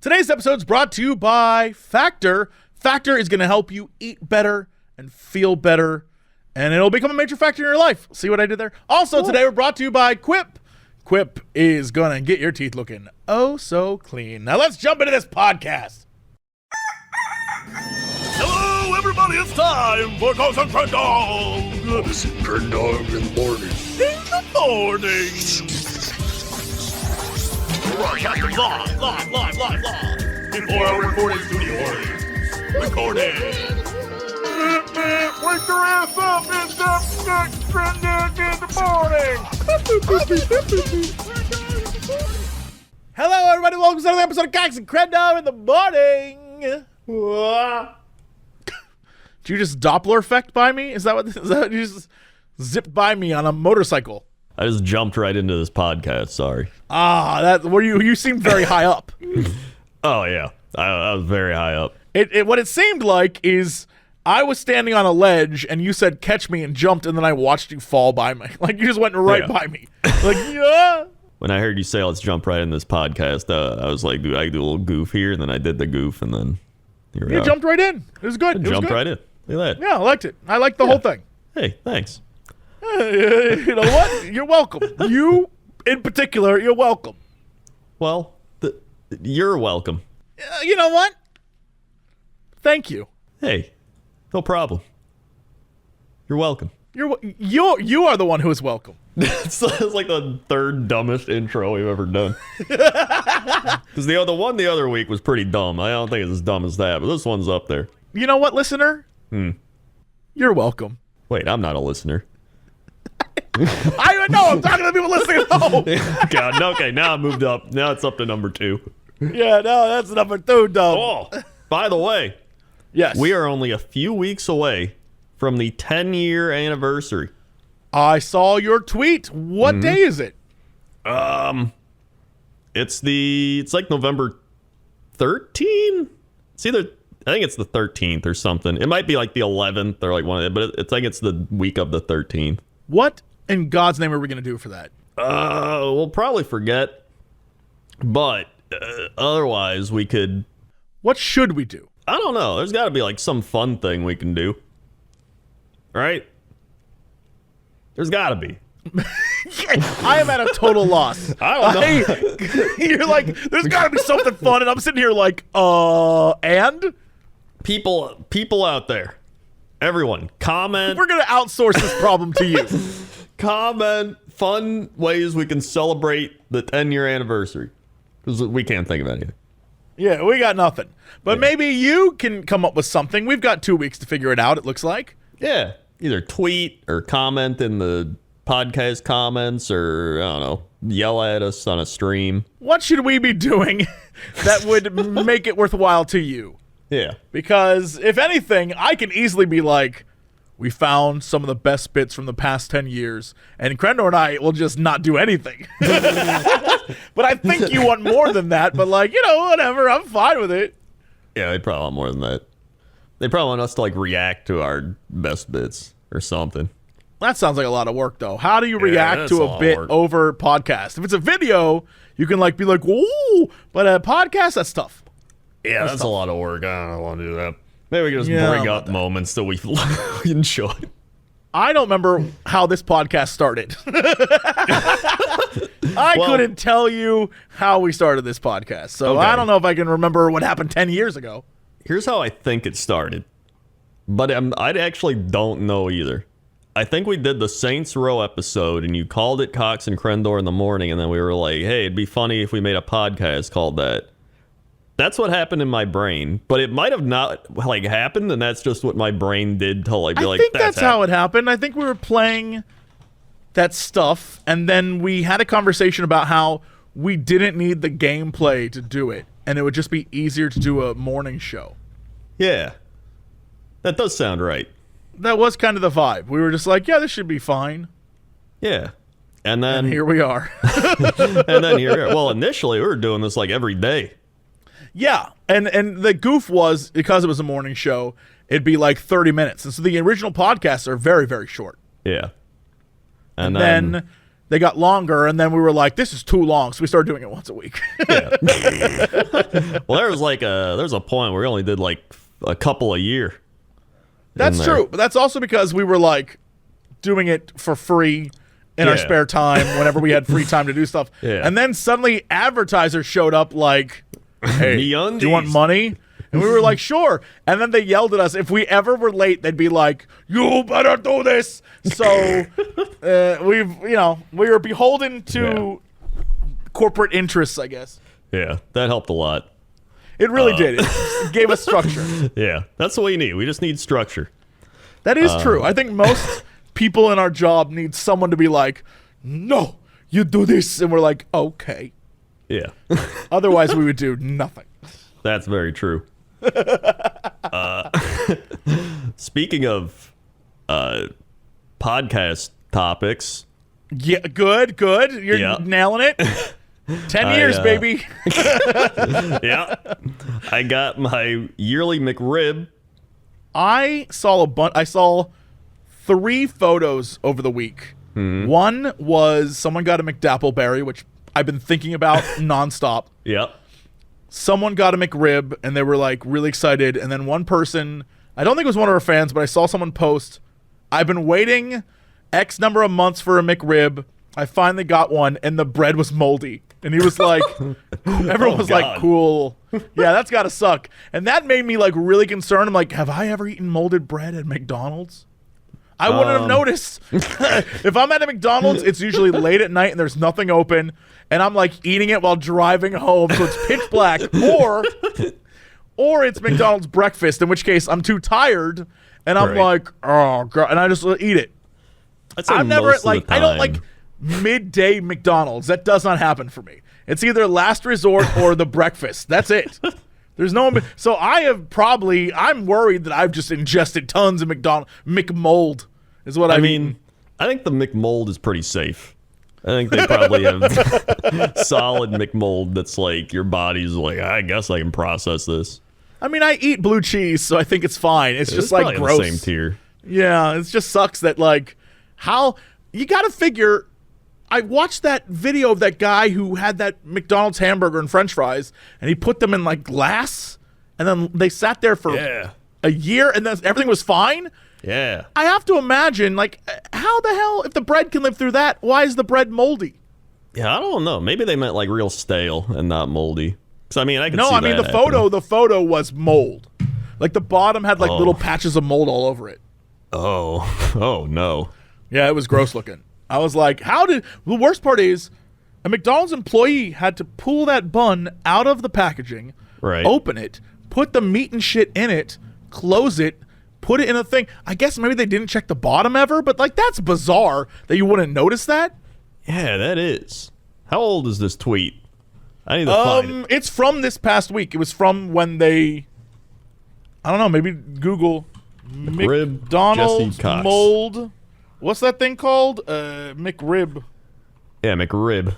Today's episode is brought to you by Factor. Factor is going to help you eat better and feel better, and it'll become a major factor in your life. See what I did there? Also, Today we're brought to you by Quip. Quip is going to get your teeth looking oh so clean. Now let's jump into this podcast. Hello, everybody. It's time for Cox and Crendor. Cox and Crendor in the morning. In the morning. Broadcasting live. Before our recording studio audience. Recording. Wake your ass up. It's the Crendor in the morning. Hello, everybody. Welcome to another episode of Cox and Crendor in the morning. Did you just Doppler effect by me? Is that what you just zipped by me on a motorcycle? I just jumped right into this podcast. Sorry. That were you seemed very high up. Oh yeah, I was very high up. What it seemed like is I was standing on a ledge and you said catch me and jumped, and then I watched you fall by me. Like you just went right by me. Like yeah. When I heard you say let's jump right in this podcast, I was like, dude, I do a little goof here, and then I did the goof, and then you jumped right in. It was good. Jumped right in. Look at that. Yeah, I liked it. I liked the whole thing. Hey, thanks. You know what? You're welcome. You, in particular, you're welcome. Well, you're welcome. You know what? Thank you. Hey, no problem. You're welcome. You are the one who is welcome. It's like the third dumbest intro we've ever done. Because the other week was pretty dumb. I don't think it's as dumb as that, but this one's up there. You know what, listener? You're welcome. Wait, I'm not a listener. I know. I'm talking to people listening at home. God, okay. Now I moved up. Now it's up to number 2. Yeah, no, that's number 2, dumb. Oh, by the way, yes, we are only a few weeks away from the 10-year anniversary. I saw your tweet. What day is it? It's like November 13. I think it's the 13th or something. It might be like the 11th or like one of them, but it's like it's the week of the 13th. What in God's name are we going to do for that? We'll probably forget, but otherwise we could. What should we do? I don't know. There's got to be like some fun thing we can do, right? There's got to be. I am at a total loss. I don't know. You're like, there's got to be something fun, and I'm sitting here like, and? People out there, everyone, comment. We're going to outsource this problem to you. Comment fun ways we can celebrate the 10-year anniversary. Because we can't think of anything. Yeah, we got nothing. But maybe you can come up with something. We've got 2 weeks to figure it out, it looks like. Yeah, either tweet or comment in the podcast comments, or, I don't know, yell at us on a stream. What should we be doing that would make it worthwhile to you? Yeah. Because, if anything, I can easily be like, we found some of the best bits from the past 10 years, and Crendor and I will just not do anything. But I think you want more than that, but like, whatever, I'm fine with it. Yeah, they probably want more than that. They probably want us to like react to our best bits or something. That sounds like a lot of work, though. How do you react to a bit over podcast? If it's a video, you can like be like, "Whoa!" But a podcast, that's tough. Yeah, that's a lot of work. I don't want to do that. Maybe we can just bring up moments that we enjoyed. I don't remember how this podcast started. I couldn't tell you how we started this podcast, so okay. I don't know if I can remember what happened 10 years ago. Here's how I think it started, but I actually don't know either. I think we did the Saints Row episode, and you called it Cox and Crendor in the morning, and then we were like, hey, it'd be funny if we made a podcast called that. That's what happened in my brain, but it might have not like happened, and that's just what my brain did to like be like. I think that's how it happened. I think we were playing that stuff, and then we had a conversation about how we didn't need the gameplay to do it, and it would just be easier to do a morning show. Yeah, that does sound right. That was kind of the vibe. We were just like, yeah, this should be fine. Yeah. And here we are. And then here we are. Well, initially, we were doing this like every day. Yeah. And the goof was, because it was a morning show, it'd be like 30 minutes. And so the original podcasts are very, very short. Yeah. And then they got longer, and then we were like, this is too long, so we started doing it once a week. Yeah. Well, there was a point where we only did like a couple a year. That's true, but that's also because we were like doing it for free in our spare time whenever we had free time to do stuff. Yeah. And then suddenly advertisers showed up like, hey, do you want money? And we were like, sure. And then they yelled at us. If we ever were late, they'd be like, you better do this. So we were beholden to corporate interests, I guess. Yeah, that helped a lot. It really did. It gave us structure. Yeah, that's what we need. We just need structure. That is true. I think most people in our job need someone to be like, no, you do this. And we're like, okay. Yeah. Otherwise, we would do nothing. That's very true. Speaking of podcast topics. Yeah, good. You're nailing it. 10 years, baby. Yeah. I got my yearly McRib. I saw 3 photos over the week. One was someone got a McDappleberry, which I've been thinking about nonstop. Yep. Someone got a McRib, and they were like really excited. And then one person, I don't think it was one of our fans, but I saw someone post, I've been waiting X number of months for a McRib. I finally got one, and the bread was moldy. And he was like, everyone was like, cool. Yeah, that's got to suck. And that made me like really concerned. I'm like, have I ever eaten molded bread at McDonald's? I wouldn't have noticed. If I'm at a McDonald's, it's usually late at night and there's nothing open, and I'm like eating it while driving home, so it's pitch black, or it's McDonald's breakfast, in which case I'm too tired, and I'm like, oh god, and I just eat it. I'm never like, I don't like midday McDonald's. That does not happen for me. It's either last resort or the breakfast. That's it. There's no, so I'm worried that I've just ingested tons of McMold is what I mean. I think the McMold is pretty safe. I think they probably have solid McMold that's like your body's like, I guess I can process this. I mean, I eat blue cheese, so I think it's fine. It's just like gross. The same tier. Yeah, it just sucks that like how you got to figure. I watched that video of that guy who had that McDonald's hamburger and French fries, and he put them in like glass, and then they sat there for a year, and then everything was fine. Yeah. I have to imagine, like, how the hell, if the bread can live through that, why is the bread moldy? Yeah, I don't know. Maybe they meant like real stale and not moldy. Because I mean, I can see I mean that the photo was mold. Like the bottom had like little patches of mold all over it. Oh no. Yeah, it was gross looking. I was like, the worst part is a McDonald's employee had to pull that bun out of the packaging, open it, put the meat and shit in it, close it, put it in a thing. I guess maybe they didn't check the bottom ever, but like that's bizarre that you wouldn't notice that. Yeah, that is. How old is this tweet? I need to find it. It's from this past week. It was from when they, I don't know, maybe Google McRib, McDonald's Jesse Cox. mold. What's that thing called? McRib. Yeah, McRib.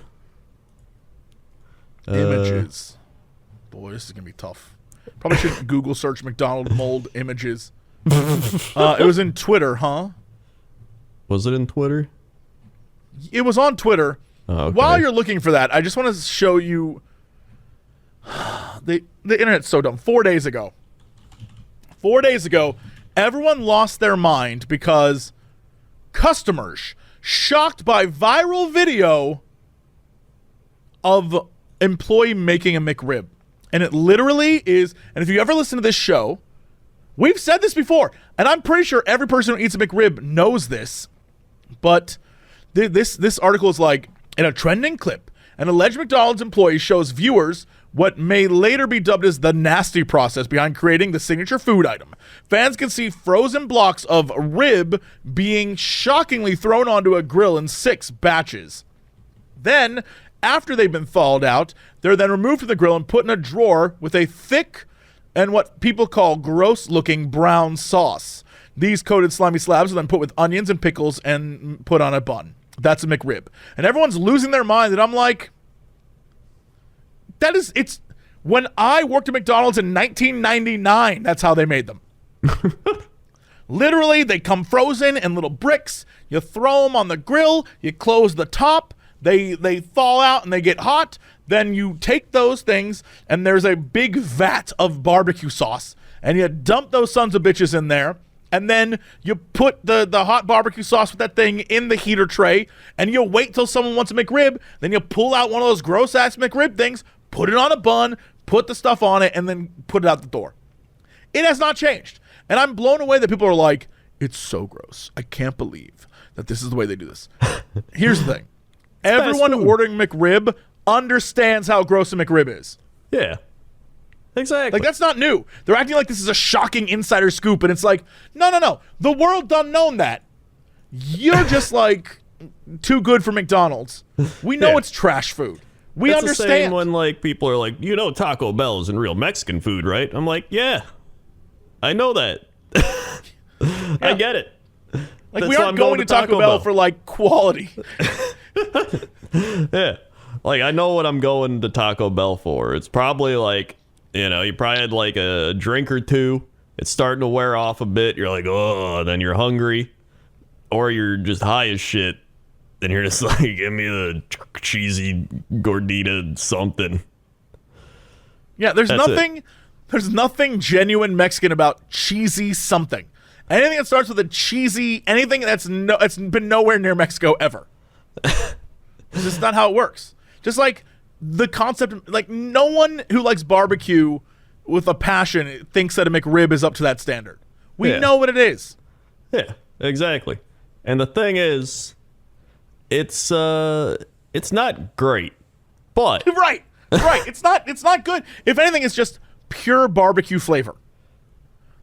Images. Boy, this is going to be tough. Probably should Google search McDonald's mold images. It was in Twitter, huh? Was it in Twitter? It was on Twitter. Oh, okay. While you're looking for that, I just want to show you the internet's so dumb. 4 days ago, everyone lost their mind because customers shocked by viral video of employee making a McRib. And it literally is, and if you ever listen to this show, we've said this before, and I'm pretty sure every person who eats a McRib knows this, but this article is like, in a trending clip, an alleged McDonald's employee shows viewers what may later be dubbed as the nasty process behind creating the signature food item. Fans can see frozen blocks of rib being shockingly thrown onto a grill in 6 batches. Then, after they've been thawed out, they're then removed from the grill and put in a drawer with a thick and what people call gross-looking brown sauce. These coated slimy slabs are then put with onions and pickles and put on a bun. That's a McRib. And everyone's losing their mind, and I'm like, it's when I worked at McDonald's in 1999, that's how they made them. Literally, they come frozen in little bricks. You throw them on the grill. You close the top. They thaw out and they get hot. Then you take those things and there's a big vat of barbecue sauce. And you dump those sons of bitches in there. And then you put the hot barbecue sauce with that thing in the heater tray. And you wait till someone wants a McRib. Then you pull out one of those gross-ass McRib things, put it on a bun, put the stuff on it, and then put it out the door. It has not changed. And I'm blown away that people are like, it's so gross. I can't believe that this is the way they do this. Here's the thing. Everyone ordering McRib understands how gross a McRib is. Yeah. Exactly. Like, that's not new. They're acting like this is a shocking insider scoop, and it's like, no. The world done known that. You're just, like, too good for McDonald's. We know it's trash food. We understand. The same when, like, people are like, Taco Bell isn't real Mexican food, right? I'm like, yeah. I know that. I get it. Like, we aren't going to Taco Bell for, like, quality. Yeah. Like, I know what I'm going to Taco Bell for. It's probably, like, you probably had, like, a drink or two. It's starting to wear off a bit. You're like, oh, then you're hungry. Or you're just high as shit. Then you're just like, give me the cheesy gordita something. Yeah, there's nothing genuine Mexican about cheesy something. Anything that starts with a cheesy, anything that's it's been nowhere near Mexico ever. It's just not how it works. Just like the concept, like no one who likes barbecue with a passion thinks that a McRib is up to that standard. We know what it is. Yeah, exactly. And the thing is, it's not great, but right. It's not good. If anything, it's just pure barbecue flavor.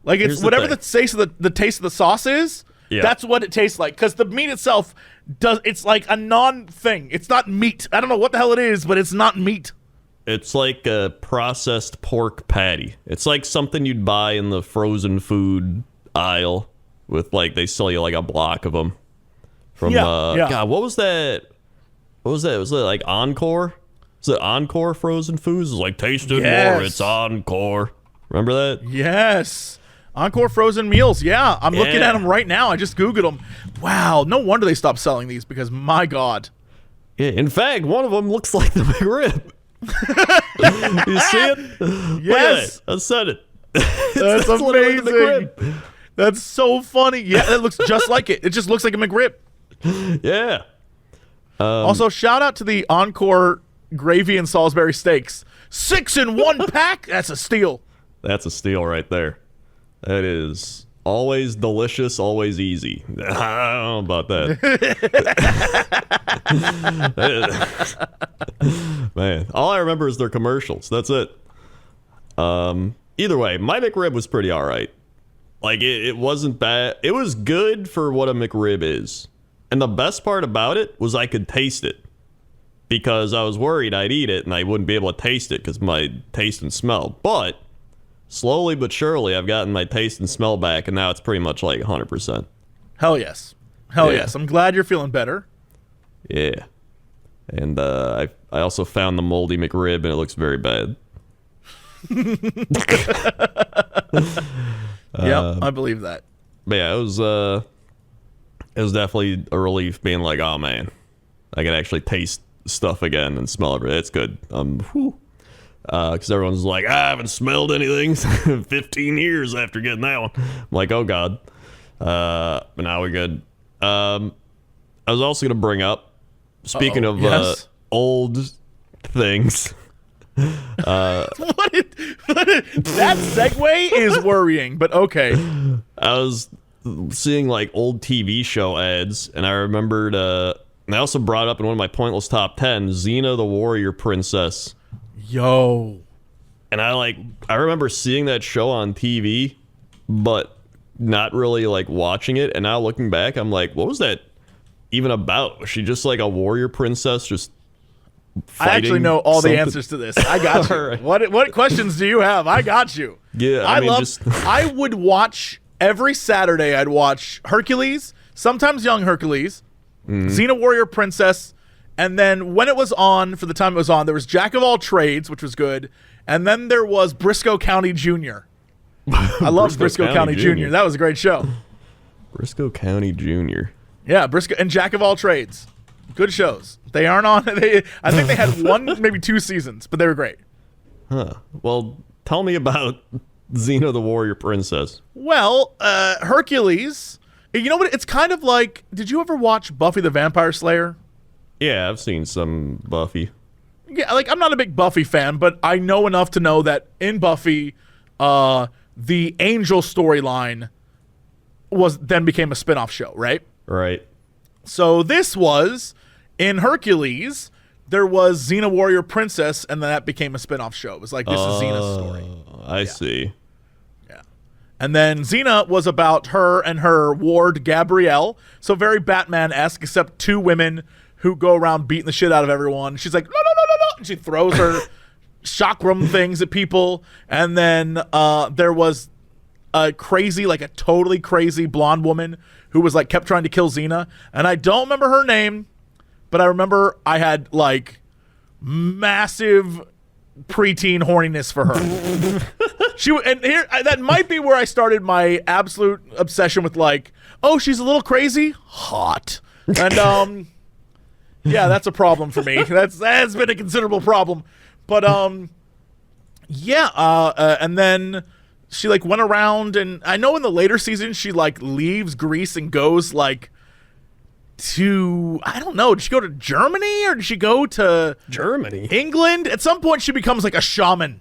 Like it's whatever the taste of the sauce is. Yeah. That's what it tastes like. Because the meat itself it's like a non-thing. It's not meat. I don't know what the hell it is, but it's not meat. It's like a processed pork patty. It's like something you'd buy in the frozen food aisle with, like, they sell you like a block of them. From God, what was that? Was it like Encore? Was it Encore frozen foods? It was like, taste it more, it's Encore. Remember that? Yes. Encore frozen meals. Yeah, I'm looking at them right now. I just Googled them. Wow, no wonder they stopped selling these because, my God. Yeah, in fact, one of them looks like the McRib. You see it? Yes. I said it. That's amazing. That's so funny. Yeah, it looks just like it. It just looks like a McRib. Yeah. Also, shout out to the Encore gravy and Salisbury steaks. 6 in 1 pack. That's a steal. That's a steal right there. That is always delicious, always easy. I don't know about that. Man, all I remember is their commercials. That's it. Either way, my McRib was pretty all right. Like, it wasn't bad. It was good for what a McRib is. And the best part about it was I could taste it. Because I was worried I'd eat it and I wouldn't be able to taste it because my taste and smell. But slowly but surely, I've gotten my taste and smell back, and now it's pretty much like 100%. Hell yes. Yes. I'm glad you're feeling better. Yeah. And I also found the moldy McRib, and it looks very bad. Yep, I believe that. But yeah, it was definitely a relief being like, oh man, I can actually taste stuff again and smell it. It's good. Because everyone's like, I haven't smelled anything 15 years after getting that one. I'm like, oh god. But now we're good. I was also gonna bring up, speaking of old things. That segue is worrying, but okay. I was seeing like old TV show ads, and I remembered, and I also brought up in one of my pointless top 10, Xena the Warrior Princess. Yo. And I remember seeing that show on TV, but not really like watching it. And now looking back, I'm like, what was that even about? Was she just like a warrior princess just fighting? I actually know all the answers to this. I got you. Right. What questions do you have? I got you. Yeah, I would watch every Saturday. I'd watch Hercules, sometimes Young Hercules, Xena Warrior Princess, and then when it was on, for the time it was on, there was Jack of All Trades, which was good, and then there was Briscoe County Jr. I loved Briscoe County Jr. That was a great show. Briscoe County Jr. Yeah, Briscoe and Jack of All Trades. Good shows. They aren't on. I think they had one, maybe 2 seasons, but they were great. Huh. Well, tell me about Xena the Warrior Princess. Well, Hercules. You know what? It's kind of like. Did you ever watch Buffy the Vampire Slayer? Yeah, I've seen some Buffy. Yeah, like I'm not a big Buffy fan, but I know enough to know that in Buffy, the Angel storyline then became a spin-off show, right? Right. So this was in Hercules. There was Xena Warrior Princess, and then that became a spin-off show. It was like, this is Xena's story. I see. Yeah. And then Xena was about her and her ward, Gabrielle. So very Batman-esque, except 2 women who go around beating the shit out of everyone. She's like, no, no, no, no, no. And she throws her chakram things at people. And then there was a crazy, like a totally crazy blonde woman who was like kept trying to kill Xena. And I don't remember her name, but I remember I had like massive preteen horniness for her. That might be where I started my absolute obsession with like, oh, she's a little crazy, hot. And yeah, that's a problem for me. That's been a considerable problem. But and then she like went around, and I know in the later seasons she like leaves Greece and goes like to, I don't know, did she go to Germany or did she go to Germany? England? At some point she becomes like a shaman.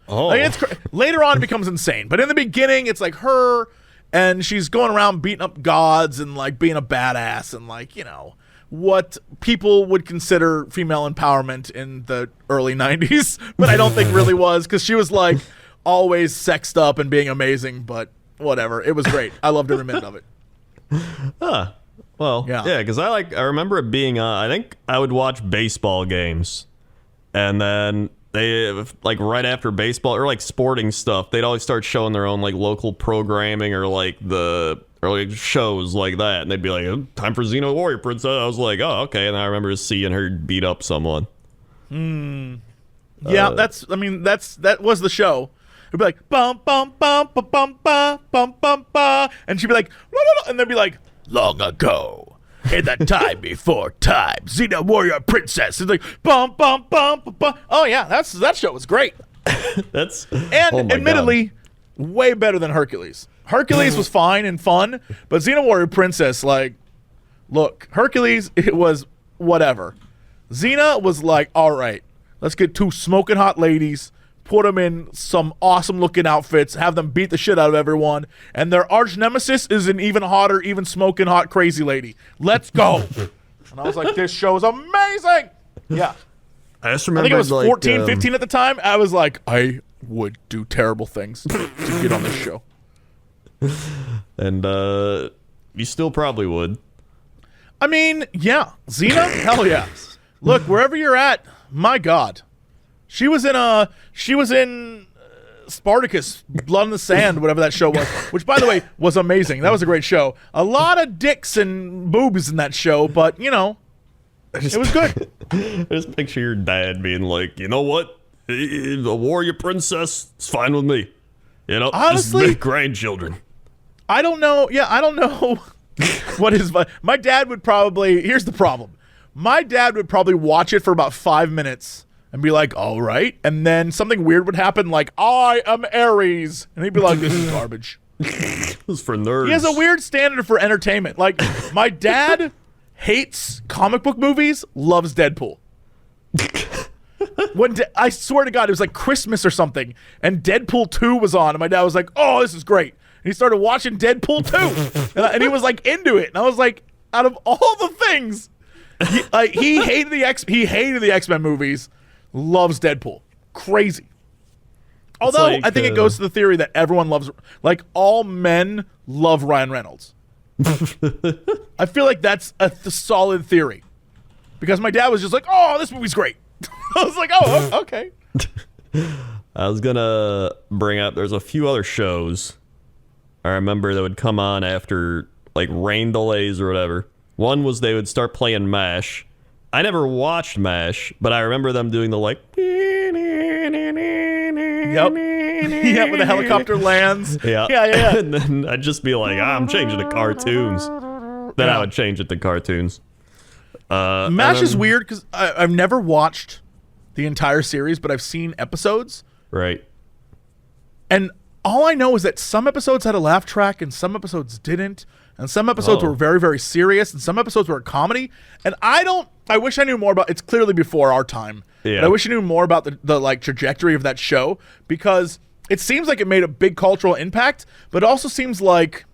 Oh. Like later on it becomes insane. But in the beginning it's like her, and she's going around beating up gods and like being a badass and like, you know, what people would consider female empowerment in the early 90s, but I don't think really was, because she was like always sexed up and being amazing, but whatever. It was great. I loved every minute of it. Huh. Well, yeah, because I remember it being I think I would watch baseball games, and then they like right after baseball or like sporting stuff, they'd always start showing their own like local programming or like shows like that, and they'd be like, oh, time for Xena Warrior Princess. I was like, oh, okay. And I remember seeing her beat up someone. Yeah, that was the show. It'd be like bum bum bum bum bum bum bum bum bum, and she'd be like, no, no, no, and they'd be like, long ago, in the time before time, Xena Warrior Princess. It's like bum bum bum bum bum. Oh yeah, that show was great. Admittedly, way better than Hercules. Hercules was fine and fun, but Xena Warrior Princess, like, look, Hercules, it was whatever. Xena was like, all right, let's get 2 smoking hot ladies, put them in some awesome looking outfits, have them beat the shit out of everyone, and their arch nemesis is an even hotter, even smoking hot crazy lady. Let's go. And I was like, this show is amazing. Yeah. I just remember, I think it was 14, 15 at the time. I was like, I would do terrible things to get on this show. And you still probably would. I mean, yeah. Xena? Hell yeah. Look, wherever you're at, my God. She was in Spartacus, Blood in the Sand, whatever that show was, which, by the way, was amazing. That was a great show. A lot of dicks and boobs in that show, but, you know, it was good. I just picture your dad being like, you know what? The Warrior Princess is fine with me. You know, honestly, just make grandchildren. I don't know. Yeah, I don't know what is. My dad would probably. Here's the problem. My dad would probably watch it for about 5 minutes and be like, all right. And then something weird would happen, like, I am Aries. And he'd be like, this is garbage. This is for nerds. He has a weird standard for entertainment. Like, my dad hates comic book movies, loves Deadpool. I swear to God, it was like Christmas or something, and Deadpool 2 was on, and my dad was like, oh, this is great. And he started watching Deadpool 2, and he was like into it. And I was like, out of all the things, he hated the X-Men movies, loves Deadpool. Crazy. Although, like, I think it goes to the theory that everyone loves, like, all men love Ryan Reynolds. I feel like that's a solid theory. Because my dad was just like, oh, this movie's great. I was like, oh, okay. I was gonna bring up, there's a few other shows I remember that would come on after, like, rain delays or whatever. One was they would start playing MASH. I never watched MASH, but I remember them doing the, like, yep. Yeah, when the helicopter lands. Yeah. And then I'd just be like, I'm changing to cartoons. Then I would change it to cartoons. MASH is weird because I've never watched the entire series, but I've seen episodes. Right. And all I know is that some episodes had a laugh track and some episodes didn't. And some episodes were very, very serious, and some episodes were a comedy. And I wish I knew more about. It's clearly before our time. Yeah. But I wish I knew more about the like trajectory of that show, because it seems like it made a big cultural impact, but it also seems like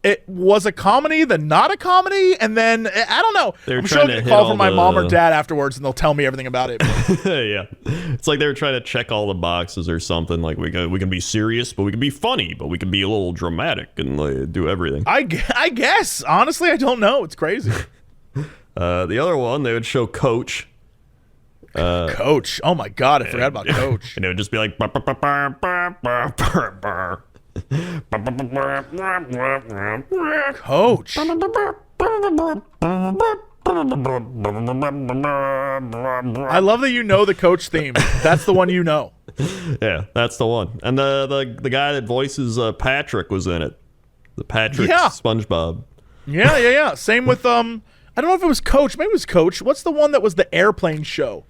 it was a comedy, then not a comedy, and then I don't know. I'm sure I'll get a call from my mom or dad afterwards, and they'll tell me everything about it. Yeah, it's like they were trying to check all the boxes or something. Like we can be serious, but we can be funny, but we can be a little dramatic and like, do everything. I guess honestly, I don't know. It's crazy. The other one, they would show Coach. Coach. Oh my God, I forgot about Coach. And it would just be like. Coach. I love that you know the Coach theme. That's the one you know. Yeah, that's the one. And the guy that voices Patrick was in it. The Patrick SpongeBob. Yeah. Same with I don't know if it was Coach. Maybe it was Coach. What's the one that was the airplane show?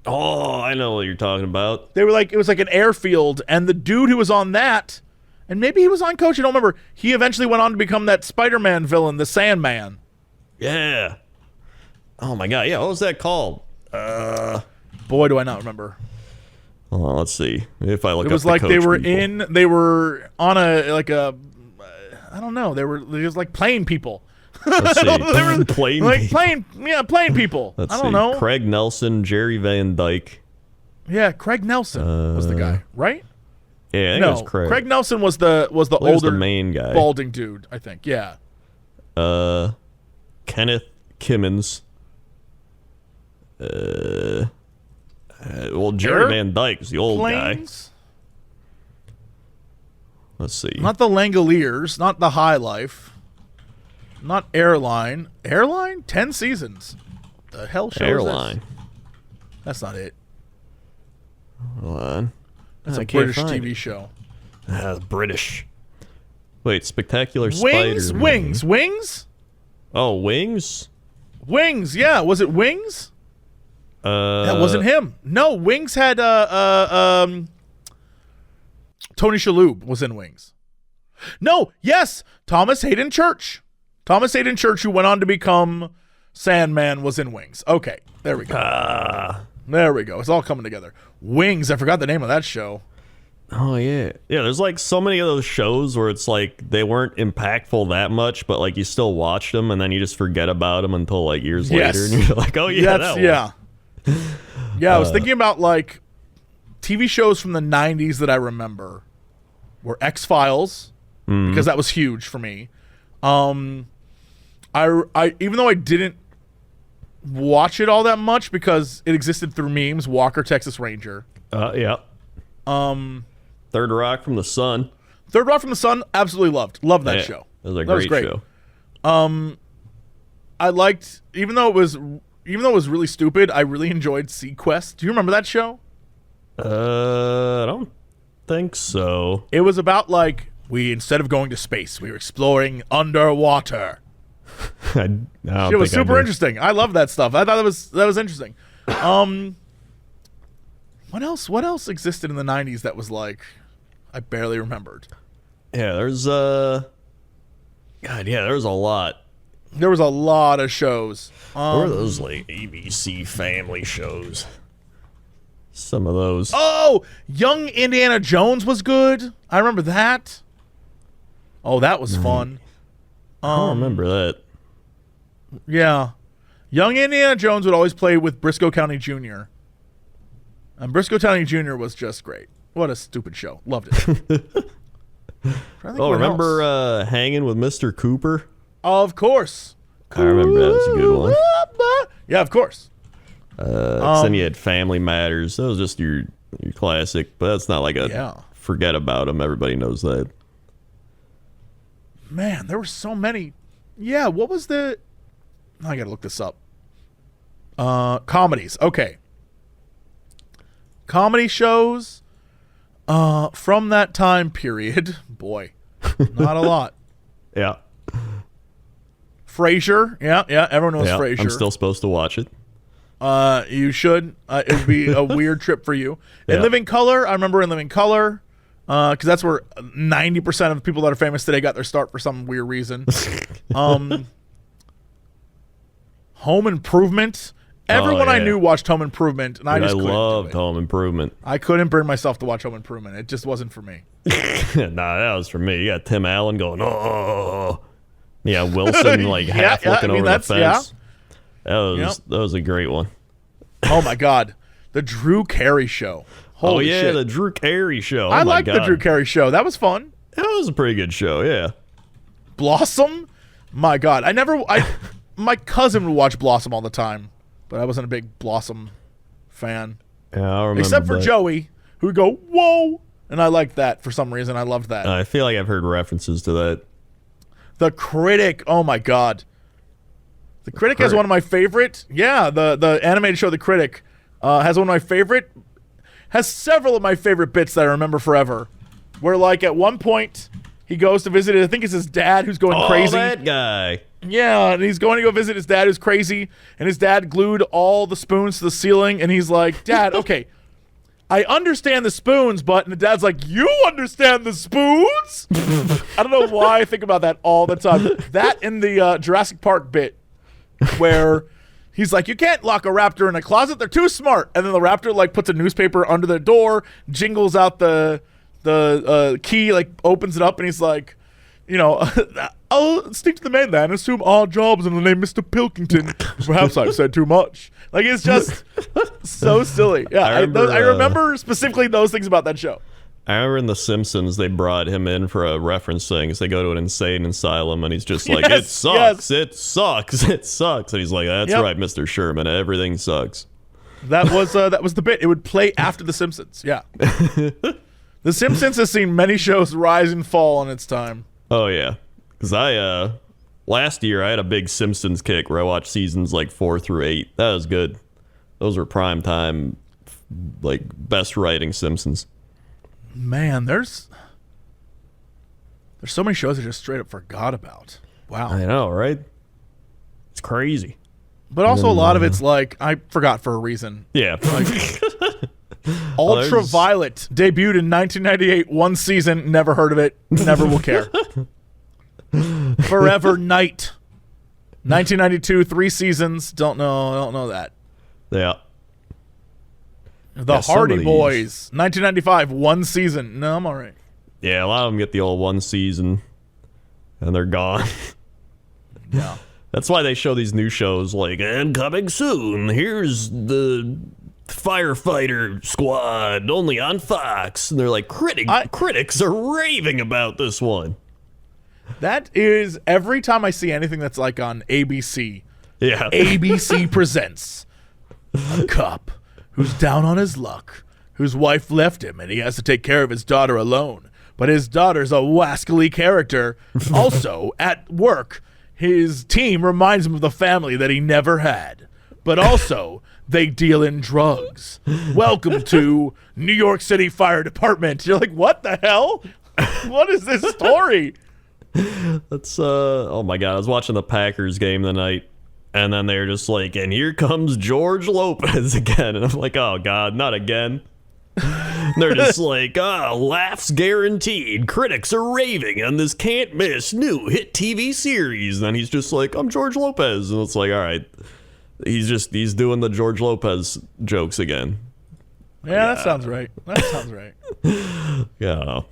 Oh, I know what you're talking about. They were like, it was like an airfield, and the dude who was on that, and maybe he was on Coach, I don't remember. He eventually went on to become that Spider-Man villain, the Sandman. Yeah. Oh my God. Yeah. What was that called? Boy, do I not remember. Hold on, let's see if I look. It was up like the they Coach were people. they were on I don't know. They was like plane people. Let's see. They were Plane like people. plane people. Let's I don't see. know. Craig Nelson, Jerry Van Dyke. Yeah, Craig Nelson was the guy, right? Yeah, I think it was Craig. Craig Nelson was the Well, he was older the main guy. balding dude, I think. Yeah. Kenneth Kimmins. Well, Jerry Van Dyke is the old Planes? guy. Let's see. Not the Langoliers, not the High Life, not Airline. Airline? 10 seasons. The hell show Airline. is this? That's not it. Hold on. That's I a can't British find TV it. show. British. Wait, Spectacular Wings? Spider-Man. Wings? Oh, Wings? Wings, yeah. Was it Wings? That wasn't him. No, Wings had Tony Shalhoub was in Wings. No, yes, Thomas Hayden Church. Thomas Hayden Church, who went on to become Sandman, was in Wings. Okay, there we go. There we go. It's all coming together. Wings, I forgot the name of that show. Oh, yeah. Yeah, there's like so many of those shows where it's like they weren't impactful that much, but like you still watched them and then you just forget about them until like years later. And you're like, oh, yeah, that one. Yeah. Yeah, I was thinking about like TV shows from the 90s that I remember were X-Files, because that was huge for me. I even though I didn't watch it all that much because it existed through memes, Walker, Texas Ranger. Yeah. Third Rock from the Sun. Third Rock from the Sun, absolutely loved that show. It was a great show. I liked, even though it was really stupid, I really enjoyed Sequest. Do you remember that show? I don't think so. It was about like instead of going to space, we were exploring underwater. It was super interesting. I love that stuff. I thought that was interesting. What else existed in the 90s that was like I barely remembered? Yeah, there's there was a lot. There was a lot of shows. What were those like ABC family shows? Some of those. Oh, Young Indiana Jones was good. I remember that. Oh, that was fun. I don't remember that. Yeah. Young Indiana Jones would always play with Briscoe County Jr. And Briscoe County Jr. was just great. What a stupid show. Loved it. Remember Hanging with Mr. Cooper? Of course. I remember that was a good one. Yeah, of course. Then you had Family Matters. That was just your classic, but that's not like forget about them. Everybody knows that. Man, there were so many. Yeah, what was the... I gotta look this up. Comedies. Okay. Comedy shows. From that time period, boy, not a lot. Yeah. Frasier, yeah, everyone knows Frasier. I'm still supposed to watch it. You should. It would be a weird trip for you. In Yeah. Living Color, I remember in Living Color, because that's where 90% of the people that are famous today got their start for some weird reason. Home Improvement. Everyone I yeah. knew watched Home Improvement, and I Dude, just couldn't loved do it. Home Improvement. I couldn't bring myself to watch Home Improvement. It just wasn't for me. Nah, that was for me. You got Tim Allen going, oh. Yeah, Wilson like half looking over the fence. That was a great one. Oh my God, the Drew Carey Show. Holy shit. The Drew Carey show. I liked the Drew Carey Show. That was fun. That was a pretty good show. Yeah. Blossom. My God, my cousin would watch Blossom all the time, but I wasn't a big Blossom fan. Yeah, I remember. Except for that. Joey, who would go, whoa. And I liked that for some reason. I loved that. I feel like I've heard references to that. The Critic. Oh my God. The Critic has one of my favorite. Yeah, the animated show The Critic has one of my favorite. Has several of my favorite bits that I remember forever. Where like at one point he goes to visit. I think it's his dad who's going crazy. Oh, that guy. Yeah, and he's going to go visit his dad who's crazy, and his dad glued all the spoons to the ceiling, and he's like, Dad, okay, I understand the spoons, and the dad's like, you understand the spoons? I don't know why I think about that all the time. That in the Jurassic Park bit where he's like, you can't lock a raptor in a closet, they're too smart. And then the raptor like puts a newspaper under the door, jingles out the key, like opens it up, and he's like, you know, I'll stick to the mainland and assume all jobs in the name Mr. Pilkington. Perhaps I've said too much. Like, it's just so silly. Yeah, I remember specifically those things about that show. I remember in The Simpsons, they brought him in for a reference thing. They go to an insane asylum, and he's just like, it sucks, it sucks, it sucks. And he's like, that's right, Mr. Sherman, everything sucks. That was the bit. It would play after The Simpsons, yeah. The Simpsons has seen many shows rise and fall in its time. Oh, yeah. Because last year, I had a big Simpsons kick where I watched seasons like 4 through 8. That was good. Those were prime time, like, best writing Simpsons. Man, there's so many shows I just straight up forgot about. Wow. I know, right? It's crazy. But also a lot of it's like, I forgot for a reason. Yeah. Like, Ultraviolet debuted in 1998, one season, never heard of it, never will care. Forever Night, 1992, 3 seasons, don't know that. Yeah. The Hardy Boys, 1995, 1 season. No, I'm all right. Yeah, a lot of them get the old 1 season, and they're gone. Yeah. That's why they show these new shows like, and coming soon, here's the Firefighter Squad, only on Fox. And they're like, critics are raving about this one. That is, every time I see anything that's like on ABC, Yeah. ABC presents a cop who's down on his luck, whose wife left him and he has to take care of his daughter alone. But his daughter's a wascally character. Also, at work, his team reminds him of the family that he never had. But also, they deal in drugs. Welcome to New York City Fire Department. You're like, what the hell? What is this story? That's, oh my God, I was watching the Packers game the night, and then they're just like, and here comes George Lopez again. And I'm like, oh God, not again. They're just like, laughs guaranteed. Critics are raving on this can't miss new hit TV series. And then he's just like, I'm George Lopez. And it's like, all right. He's doing the George Lopez jokes again. Yeah, that sounds right. Yeah, I don't know.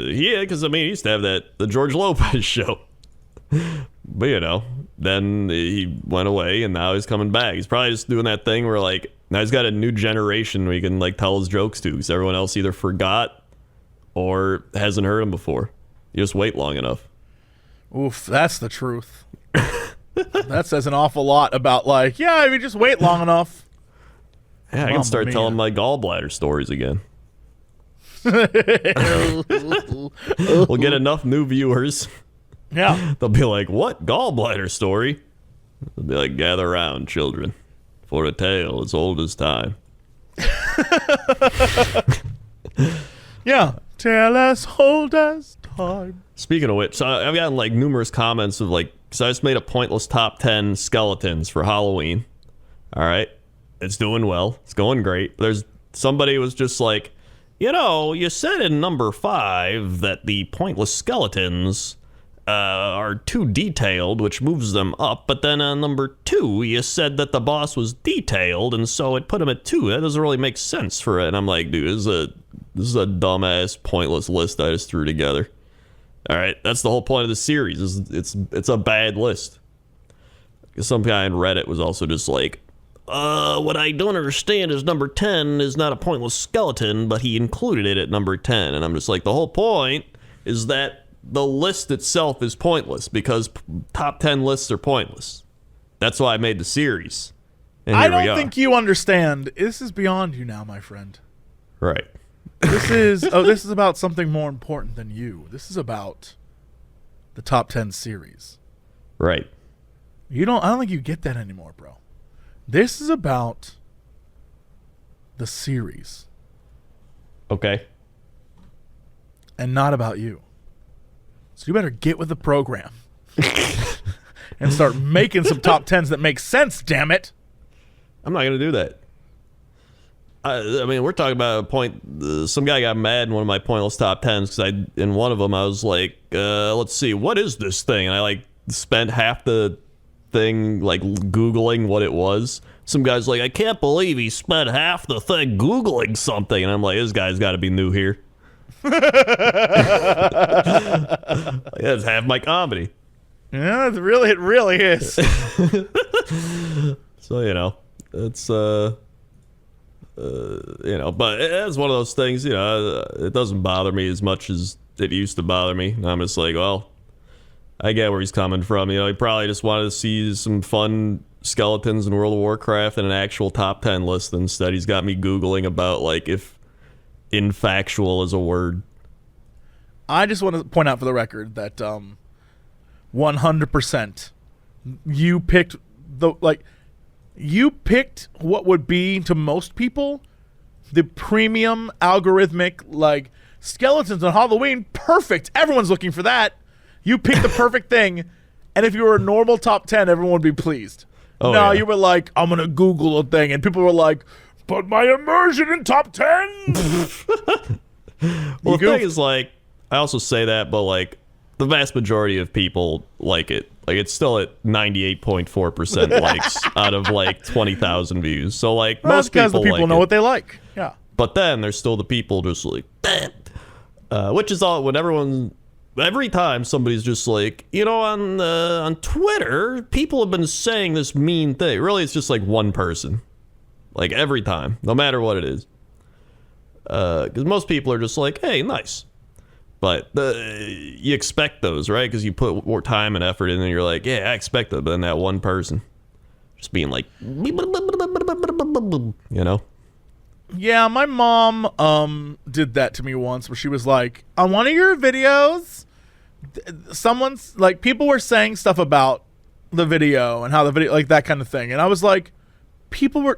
Yeah, because I mean, he used to have the George Lopez show. But you know, then he went away and now he's coming back. He's probably just doing that thing where like, now he's got a new generation where he can like tell his jokes to, because everyone else either forgot or hasn't heard him before. You just wait long enough. Oof, that's the truth. That says an awful lot about like, yeah, if you just wait long enough. Yeah, I can start telling my gallbladder stories again. We'll get enough new viewers. Yeah. They'll be like, what gallbladder story? They'll be like, gather round, children, for a tale as old as time. Yeah. Tell us, hold us, time. Speaking of which, so I've gotten like numerous comments of like, because I just made a pointless top 10 skeletons for Halloween. All right. It's doing well. It's going great. There's somebody was just like, you said in number 5 that the pointless skeletons are too detailed, which moves them up. But then on number 2, you said that the boss was detailed, and so it put him at 2. That doesn't really make sense for it. And I'm like, dude, this is a dumbass, pointless list I just threw together. All right, that's the whole point of the series. It's a bad list. Some guy on Reddit was also just like, what I don't understand is number 10 is not a pointless skeleton, but he included it at number 10. And I'm just like, the whole point is that the list itself is pointless because top 10 lists are pointless. That's why I made the series. And I don't think you understand. This is beyond you now, my friend. Right. This is about something more important than you. This is about the top 10 series. Right. I don't think you get that anymore, bro. This is about the series. Okay. And not about you. So you better get with the program. And start making some top 10s that make sense, damn it. I'm not going to do that. I mean, we're talking about a point. Some guy got mad in one of my pointless top 10s because in one of them I was like, let's see, what is this thing? And I like spent half the thing like Googling what it was. Some guy's like, I can't believe he spent half the thing Googling something. And I'm like, this guy's got to be new here. That's half my comedy. Yeah, it really is. So, it's, but it's one of those things, it doesn't bother me as much as it used to bother me. And I'm just like, well, I get where he's coming from. He probably just wanted to see some fun skeletons in World of Warcraft and an actual top 10 list. Instead, he's got me Googling about, like, if infactual is a word. I just want to point out for the record that 100% you picked you picked what would be to most people the premium algorithmic like skeletons on Halloween. Perfect. Everyone's looking for that. You picked the perfect thing. And if you were a normal top 10, everyone would be pleased. Oh, no, yeah. you were like, I'm going to Google a thing. And people were like, put my immersion in top 10. Well, the thing is, like, I also say that, but, like, the vast majority of people like it. Like, it's still at 98.4% likes out of, like, 20,000 views. So, like, most people the people like know it. what they like. Yeah. But then there's still the people just like, which is all when every time somebody's just like, on Twitter, people have been saying this mean thing. Really, it's just like one person. Like every time, no matter what it is. Because most people are just like, hey, nice. But you expect those, right? Because you put more time and effort in and you're like, yeah, I expect it. But then that one person just being like, Yeah, my mom did that to me once where she was like, on one of your videos, someone's like, people were saying stuff about the video and how the video, like that kind of thing. And I was like,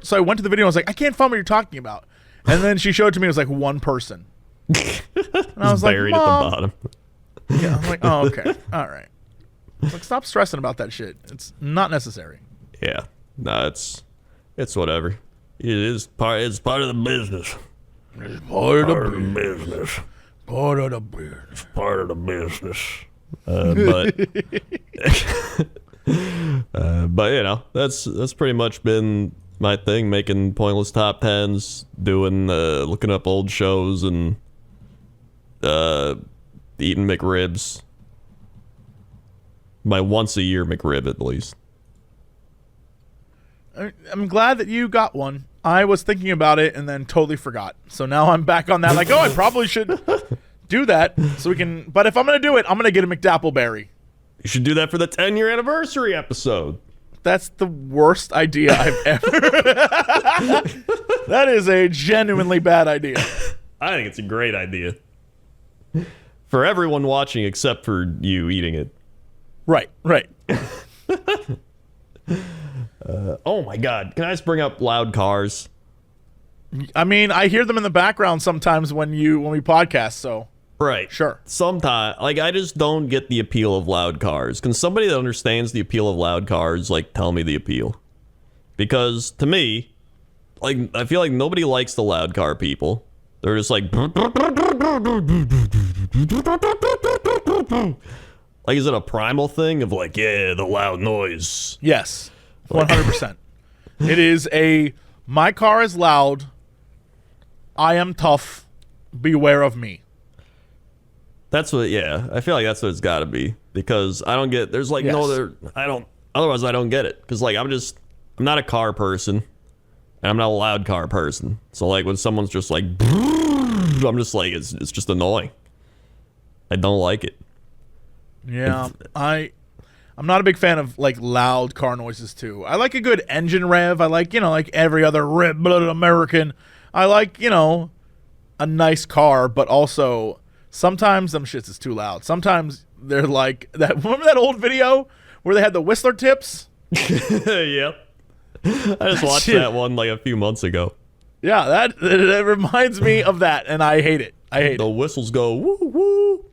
so I went to the video and I was like, I can't find what you're talking about. And then she showed it to me, it was like one person. And I was like, buried at the bottom. Yeah, I'm like, oh, okay. All right. Like, stop stressing about that shit. It's not necessary. Yeah. No, it's whatever. It's part of the business. It's part of the business. Part of the business. Part of the business. But that's pretty much been my thing, making pointless top 10s, doing looking up old shows and eating McRibs. My once a year McRib at least. I'm glad that you got one. I was thinking about it and then totally forgot. So now I'm back on that. Like, I probably should do that so we can. But if I'm going to do it, I'm going to get a McDappleberry. You should do that for the 10-year anniversary episode. That's the worst idea I've ever. That is a genuinely bad idea. I think it's a great idea. For everyone watching except for you eating it. Right. Oh my God. Can I just bring up loud cars? I mean, I hear them in the background sometimes when we podcast, so Right. sure. Sometimes, like, I just don't get the appeal of loud cars. Can somebody that understands the appeal of loud cars, like, tell me the appeal? Because, to me, like, I feel like nobody likes the loud car people. They're just like... Like, is it a primal thing of, like, yeah, the loud noise? Yes, 100%. It is my car is loud, I am tough, beware of me. That's what, yeah. I feel like that's what it's got to be. Because I don't get, there's like no other, otherwise I don't get it. Because like I'm not a car person. And I'm not a loud car person. So like when someone's just like, I'm just like, it's just annoying. I don't like it. Yeah, I'm not a big fan of like loud car noises too. I like a good engine rev. I like, like every other red-blooded American. I like, a nice car, but also... Sometimes them shits is too loud. Sometimes they're like that. Remember that old video where they had the Whistler tips? Yep. I just watched that one like a few months ago. Yeah, that reminds me of that, and I hate it. The whistles go woo woo.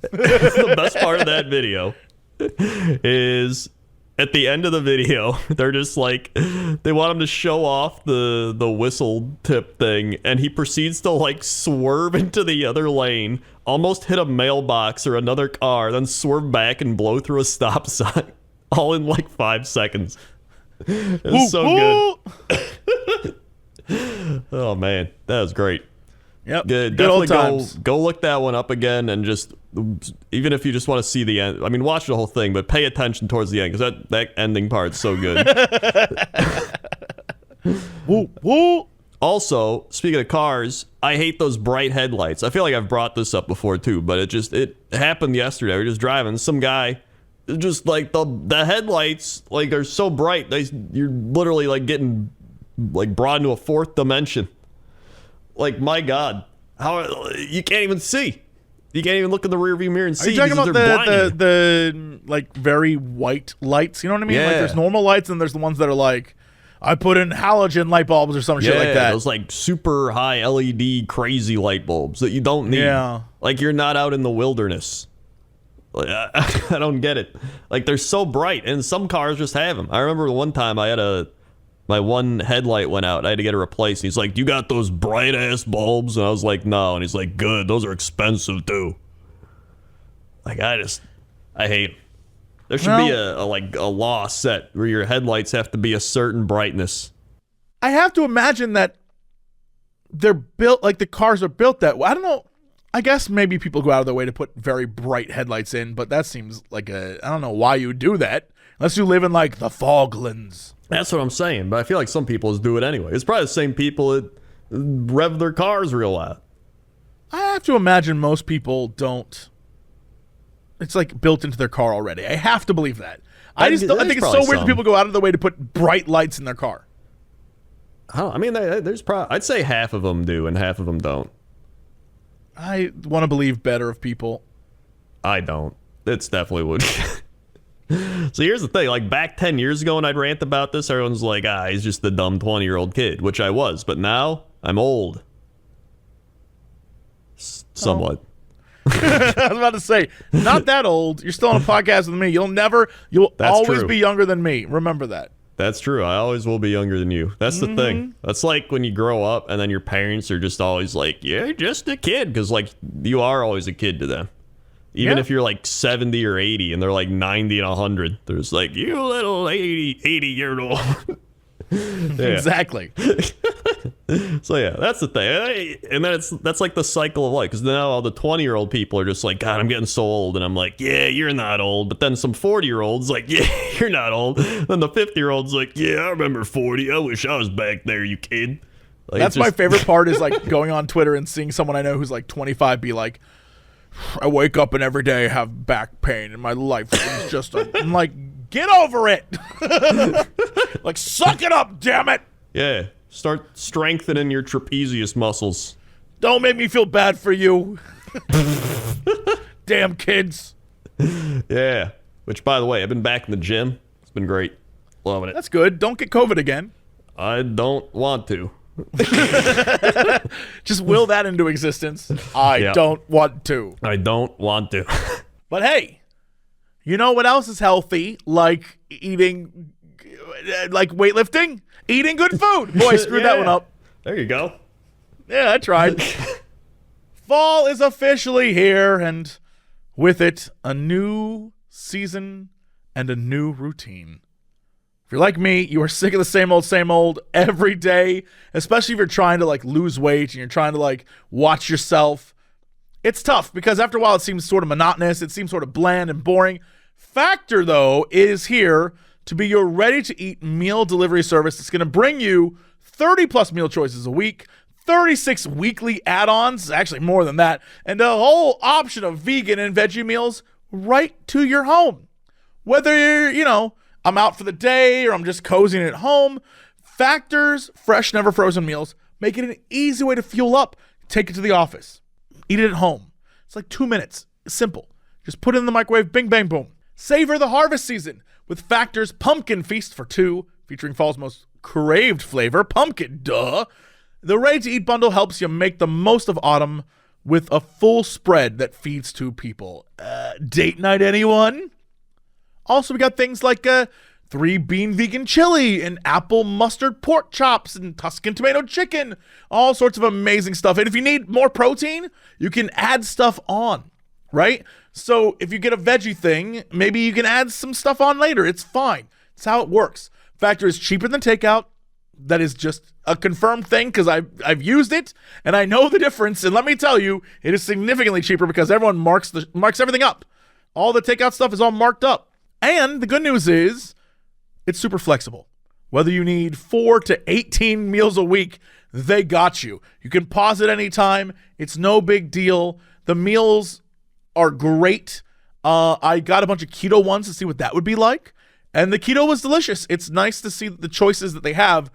The best part of that video is at the end of the video, they're just like, they want him to show off the whistle tip thing, and he proceeds to like swerve into the other lane, almost hit a mailbox or another car, then swerve back and blow through a stop sign, all in like 5 seconds. It was so good. Oh man, that was great. Yep. Good. Good old Definitely times. go look that one up again, and just, even if you just want to see the end, I mean, watch the whole thing, but pay attention towards the end, because that ending part's so good. Woo, woo. Also, speaking of cars, I hate those bright headlights. I feel like I've brought this up before too, but it happened yesterday. We were just driving, some guy, just like the headlights like are so bright, you're literally like getting like brought into a fourth dimension. Like, my God, how you can't even see. You can't even look in the rearview mirror and see. Are you talking about the the like very white lights? You know what I mean? Yeah. Like there's normal lights and there's the ones that are like, I put in halogen light bulbs or some shit like that. Those like super high LED crazy light bulbs that you don't need. Yeah. Like you're not out in the wilderness. Like, I don't get it. Like they're so bright, and some cars just have them. I remember one time I had my one headlight went out. I had to get it replaced. He's like, "You got those bright ass bulbs?" And I was like, "No." And he's like, "Good. Those are expensive too." Like I hate them. There should be a law set where your headlights have to be a certain brightness. I have to imagine that they're built like the cars are built that way. I don't know. I guess maybe people go out of their way to put very bright headlights in, but that seems like I don't know why you would do that unless you live in like the Foglands. That's what I'm saying, but I feel like some people just do it anyway. It's probably the same people that rev their cars real loud. I have to imagine most people don't. It's like built into their car already. I have to believe that. I think it's so weird that people go out of their way to put bright lights in their car. I mean, there's probably, I'd say half of them do and half of them don't. I want to believe better of people. I don't. It's definitely would. So here's the thing, like back 10 years ago when I'd rant about this, everyone's like, he's just the dumb 20-year-old kid, which I was, but now I'm old. Somewhat. I was about to say, not that old. You're still on a podcast with me. You'll always be younger than me. Remember that. That's true. I always will be younger than you. That's the thing. That's like when you grow up and then your parents are just always like, yeah, just a kid. Because like you are always a kid to them. Even if you're like 70 or 80 and they're like 90 and 100. They're just like, you little 80-year-old. Exactly. So yeah, that's the thing. And then that's like the cycle of life. Because now all the 20-year-old people are just like, God, I'm getting so old. And I'm like, yeah, you're not old. But then some 40-year-olds like, yeah, you're not old. Then the 50-year-olds like, yeah, I remember 40. I wish I was back there, you kid. Like, that's my favorite part is like going on Twitter and seeing someone I know who's like 25 be like, I wake up and every day I have back pain and my life is just I'm like, get over it. Like, suck it up, damn it. Yeah. Start strengthening your trapezius muscles. Don't make me feel bad for you. Damn kids. Yeah. Which, by the way, I've been back in the gym. It's been great. Loving it. That's good. Don't get COVID again. I don't want to. Just will that into existence. I don't want to. I don't want to. But hey, you know what else is healthy? Like eating, like weightlifting? Eating good food. Boy, I screwed that one up. There you go. Yeah, I tried. Fall is officially here, and with it, a new season and a new routine. If you're like me, you are sick of the same old every day, especially if you're trying to like lose weight and you're trying to like watch yourself. It's tough because after a while it seems sort of monotonous. It seems sort of bland and boring. Factor, though, is here to be your ready-to-eat meal delivery service. It's going to bring you 30-plus meal choices a week, 36 weekly add-ons, actually more than that, and a whole option of vegan and veggie meals right to your home. Whether you're, I'm out for the day or I'm just cozying at home, Factor's fresh, never frozen meals make it an easy way to fuel up. Take it to the office. Eat it at home. It's like 2 minutes. It's simple. Just put it in the microwave, bing, bang, boom. Savor the harvest season with Factor's Pumpkin Feast for 2, featuring fall's most craved flavor, pumpkin, duh. The ready-to-eat bundle helps you make the most of autumn with a full spread that feeds 2 people. Date night, anyone? Also, we got things like 3-bean vegan chili and apple mustard pork chops and Tuscan tomato chicken. All sorts of amazing stuff. And if you need more protein, you can add stuff on, right? So if you get a veggie thing, maybe you can add some stuff on later. It's fine. It's how it works. Factor is cheaper than takeout. That is just a confirmed thing because I've used it and I know the difference. And let me tell you, it is significantly cheaper because everyone marks everything up. All the takeout stuff is all marked up. And the good news is it's super flexible. Whether you need 4 to 18 meals a week, they got you. You can pause at any time. It's no big deal. The meals are great. I got a bunch of keto ones to see what that would be like. And the keto was delicious. It's nice to see the choices that they have,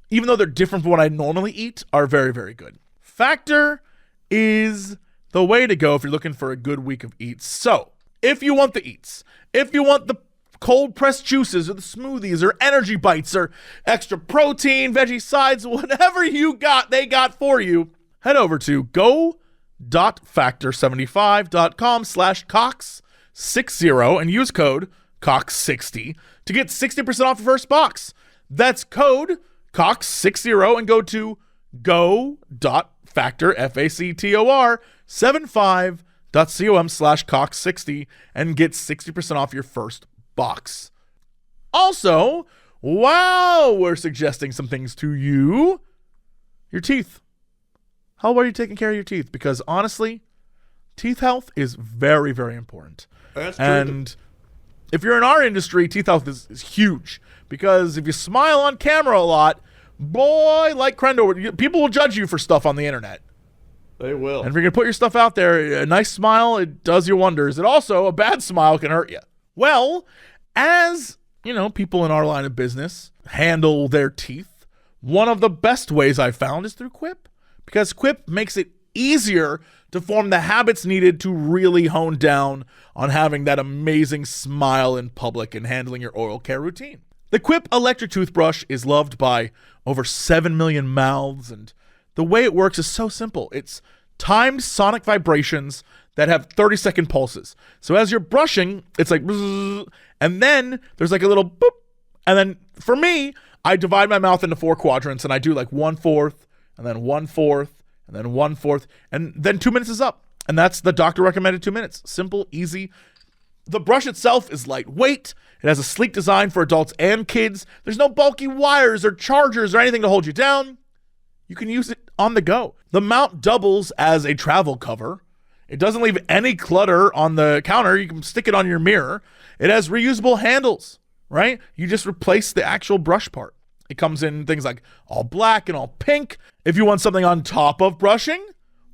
even though they're different from what I normally eat, are very, very good. Factor is the way to go if you're looking for a good week of eats. So if you want the eats, if you want the cold pressed juices or the smoothies or energy bites or extra protein, veggie sides, whatever you got, they got for you, head over to go.factor75.com/Cox60 and use code Cox60 to get 60% off your first box. That's code Cox60 and go to go.factor, Factor 75.com/Cox60 and get 60% off your first box. Also, wow, we're suggesting some things to you. Your teeth. How well are you taking care of your teeth? Because honestly, teeth health is very, very important. That's true. And if you're in our industry, teeth health is huge. Because if you smile on camera a lot, boy, like Crendor, people will judge you for stuff on the internet. They will. And if you're going to put your stuff out there, a nice smile, it does you wonders. And also, a bad smile can hurt you. Well, as, people in our line of business handle their teeth, one of the best ways I've found is through Quip. Because Quip makes it easier to form the habits needed to really hone down on having that amazing smile in public and handling your oral care routine. The Quip electric toothbrush is loved by over 7 million mouths, and the way it works is so simple. It's timed sonic vibrations that have 30-second pulses. So as you're brushing, it's like bzzz, and then there's like a little boop. And then for me, I divide my mouth into 4 quadrants, and I do like 1/4, and then 1/4, and then 1/4, and then 2 minutes is up. And that's the doctor recommended 2 minutes. Simple, easy. The brush itself is lightweight. It has a sleek design for adults and kids. There's no bulky wires or chargers or anything to hold you down. You can use it on the go. The mount doubles as a travel cover. It doesn't leave any clutter on the counter. You can stick it on your mirror. It has reusable handles, right? You just replace the actual brush part. It comes in things like all black and all pink. If you want something on top of brushing,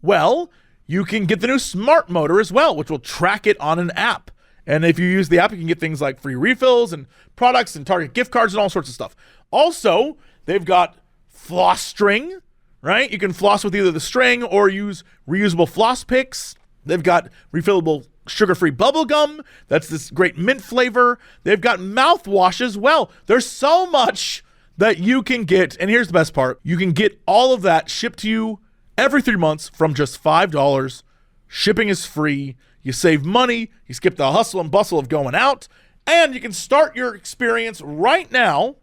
well, you can get the new smart motor as well, which will track it on an app. And if you use the app, you can get things like free refills and products and Target gift cards and all sorts of stuff. Also, they've got floss string, right? You can floss with either the string or use reusable floss picks. They've got refillable sugar-free bubble gum. That's this great mint flavor. They've got mouthwash as well. There's so much that you can get, and here's the best part, you can get all of that shipped to you every 3 months from just $5. Shipping is free. You save money. You skip the hustle and bustle of going out. And you can start your experience right now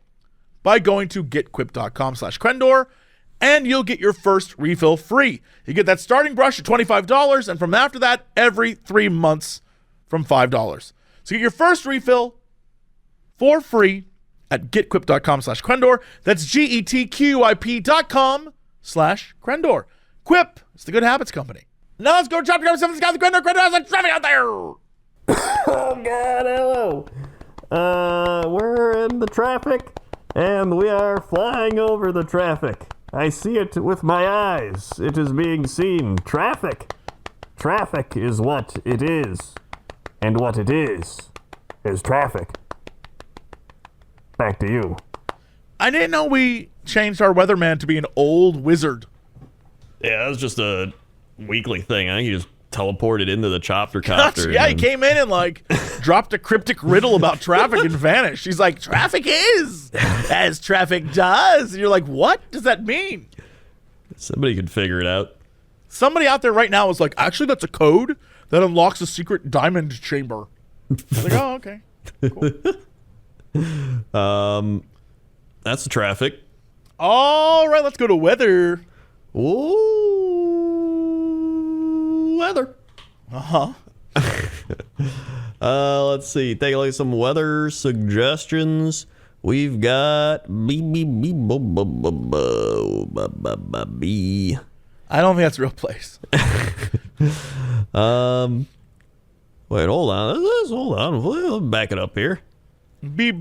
by going to getquip.com/Crendor, and you'll get your first refill free. You get that starting brush at $25, and from after that, every 3 months from $5. So get your first refill for free at getquip.com/Crendor. That's GETQIP.com/Crendor. Quip, it's the Good Habits Company. Now let's go to chapter number 7. Scott the Crendor. Crendor has like traffic out there. Oh, God, hello. We're in the traffic, and we are flying over the traffic. I see it with my eyes. It is being seen. Traffic. Traffic is what it is. And what it is traffic. Back to you. I didn't know we changed our weatherman to be an old wizard. Yeah, that was just a weekly thing. I think he just teleported into the chopper copter. Yeah, he came in and like dropped a cryptic riddle about traffic and vanished. He's like, traffic is as traffic does. And you're like, what does that mean? Somebody could figure it out. Somebody out there right now is like, actually, that's a code that unlocks a secret diamond chamber. I was like, oh, okay. Cool. That's the traffic. All right, let's go to weather. Ooh, weather. Uh-huh. Let's see. Take a look at some weather suggestions. We've got B. I don't think that's a real place. Wait, hold on. Hold on. We'll back it up here. B.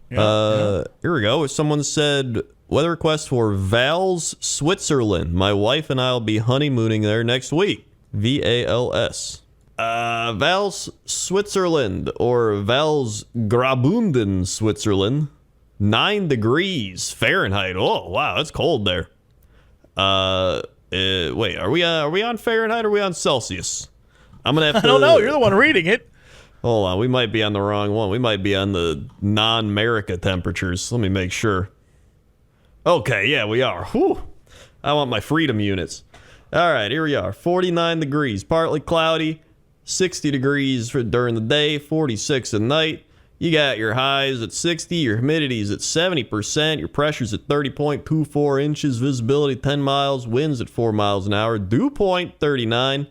Yeah. Here we go. Someone said weather request for Val's, Switzerland. My wife and I will be honeymooning there next week. VALS. Val's, Switzerland, or Val's Graubünden, Switzerland. 9 degrees Fahrenheit. Oh, wow, that's cold there. Wait, are we on Fahrenheit or are we on Celsius? I'm gonna have to. I don't know. You're the one reading it. Hold on, we might be on the wrong one. We might be on the non-America temperatures. Let me make sure. Okay, yeah, we are. Whew. I want my freedom units. All right, here we are. 49 degrees, partly cloudy. 60 degrees during the day, 46 at night. You got your highs at 60, your humidity's at 70%, your pressure's at 30.24 inches, visibility 10 miles, winds at 4 miles an hour, dew point 39,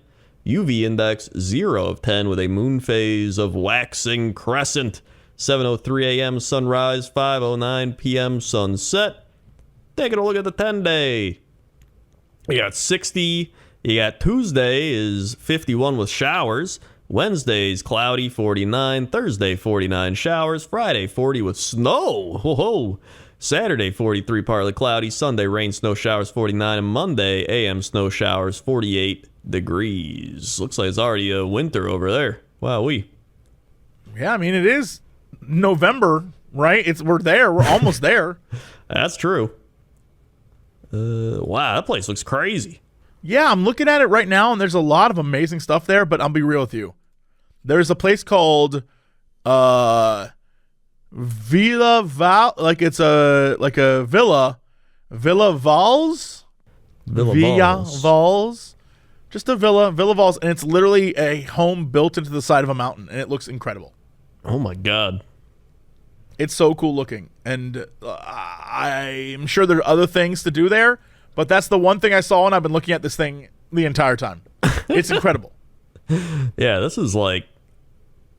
UV index 0 of 10 with a moon phase of waxing crescent. 7:03 a.m. sunrise, 5:09 p.m. sunset. Taking a look at the 10-day. You got 60. You got Tuesday is 51 with showers. Wednesday's cloudy, 49. Thursday, 49 showers. Friday, 40 with snow. Whoa. Saturday, 43 partly cloudy. Sunday, rain, snow showers, 49. And Monday, AM snow showers, 48 degrees. Looks like it's already a winter over there. Wowee. Yeah, I mean, it is November, right? We're there. We're almost there. That's true. Wow, that place looks crazy. Yeah, I'm looking at it right now, and there's a lot of amazing stuff there, but I'll be real with you. There's a place called Villa Val, like it's a villa. Villa Vals? Villa Vals. Just a Villa Vals, and it's literally a home built into the side of a mountain, and it looks incredible. Oh my God. It's so cool looking, and I'm sure there are other things to do there, but that's the one thing I saw, and I've been looking at this thing the entire time. It's incredible. Yeah, this is like,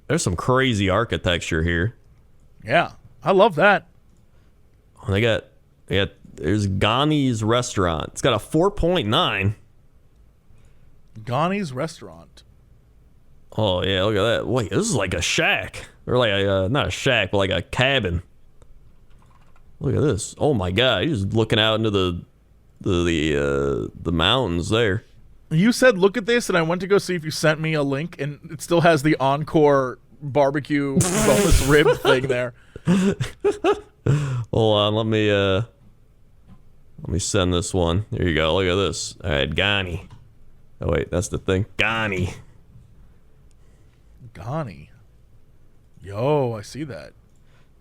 there's some crazy architecture here. Yeah, I love that. Oh, there's Ghani's restaurant. It's got a 4.9. Ghani's restaurant. Oh, yeah, look at that. Wait, this is like a shack. Or like a, not a shack, but like a cabin. Look at this. Oh my God, you're just looking out into the mountains there. You said look at this, and I went to go see if you sent me a link, and it still has the Encore barbecue bonus rib thing there. Hold on, let me send this one. There you go. Look at this. All right, Ghani. Oh wait, that's the thing. Ghani. Ghani. Yo, I see that.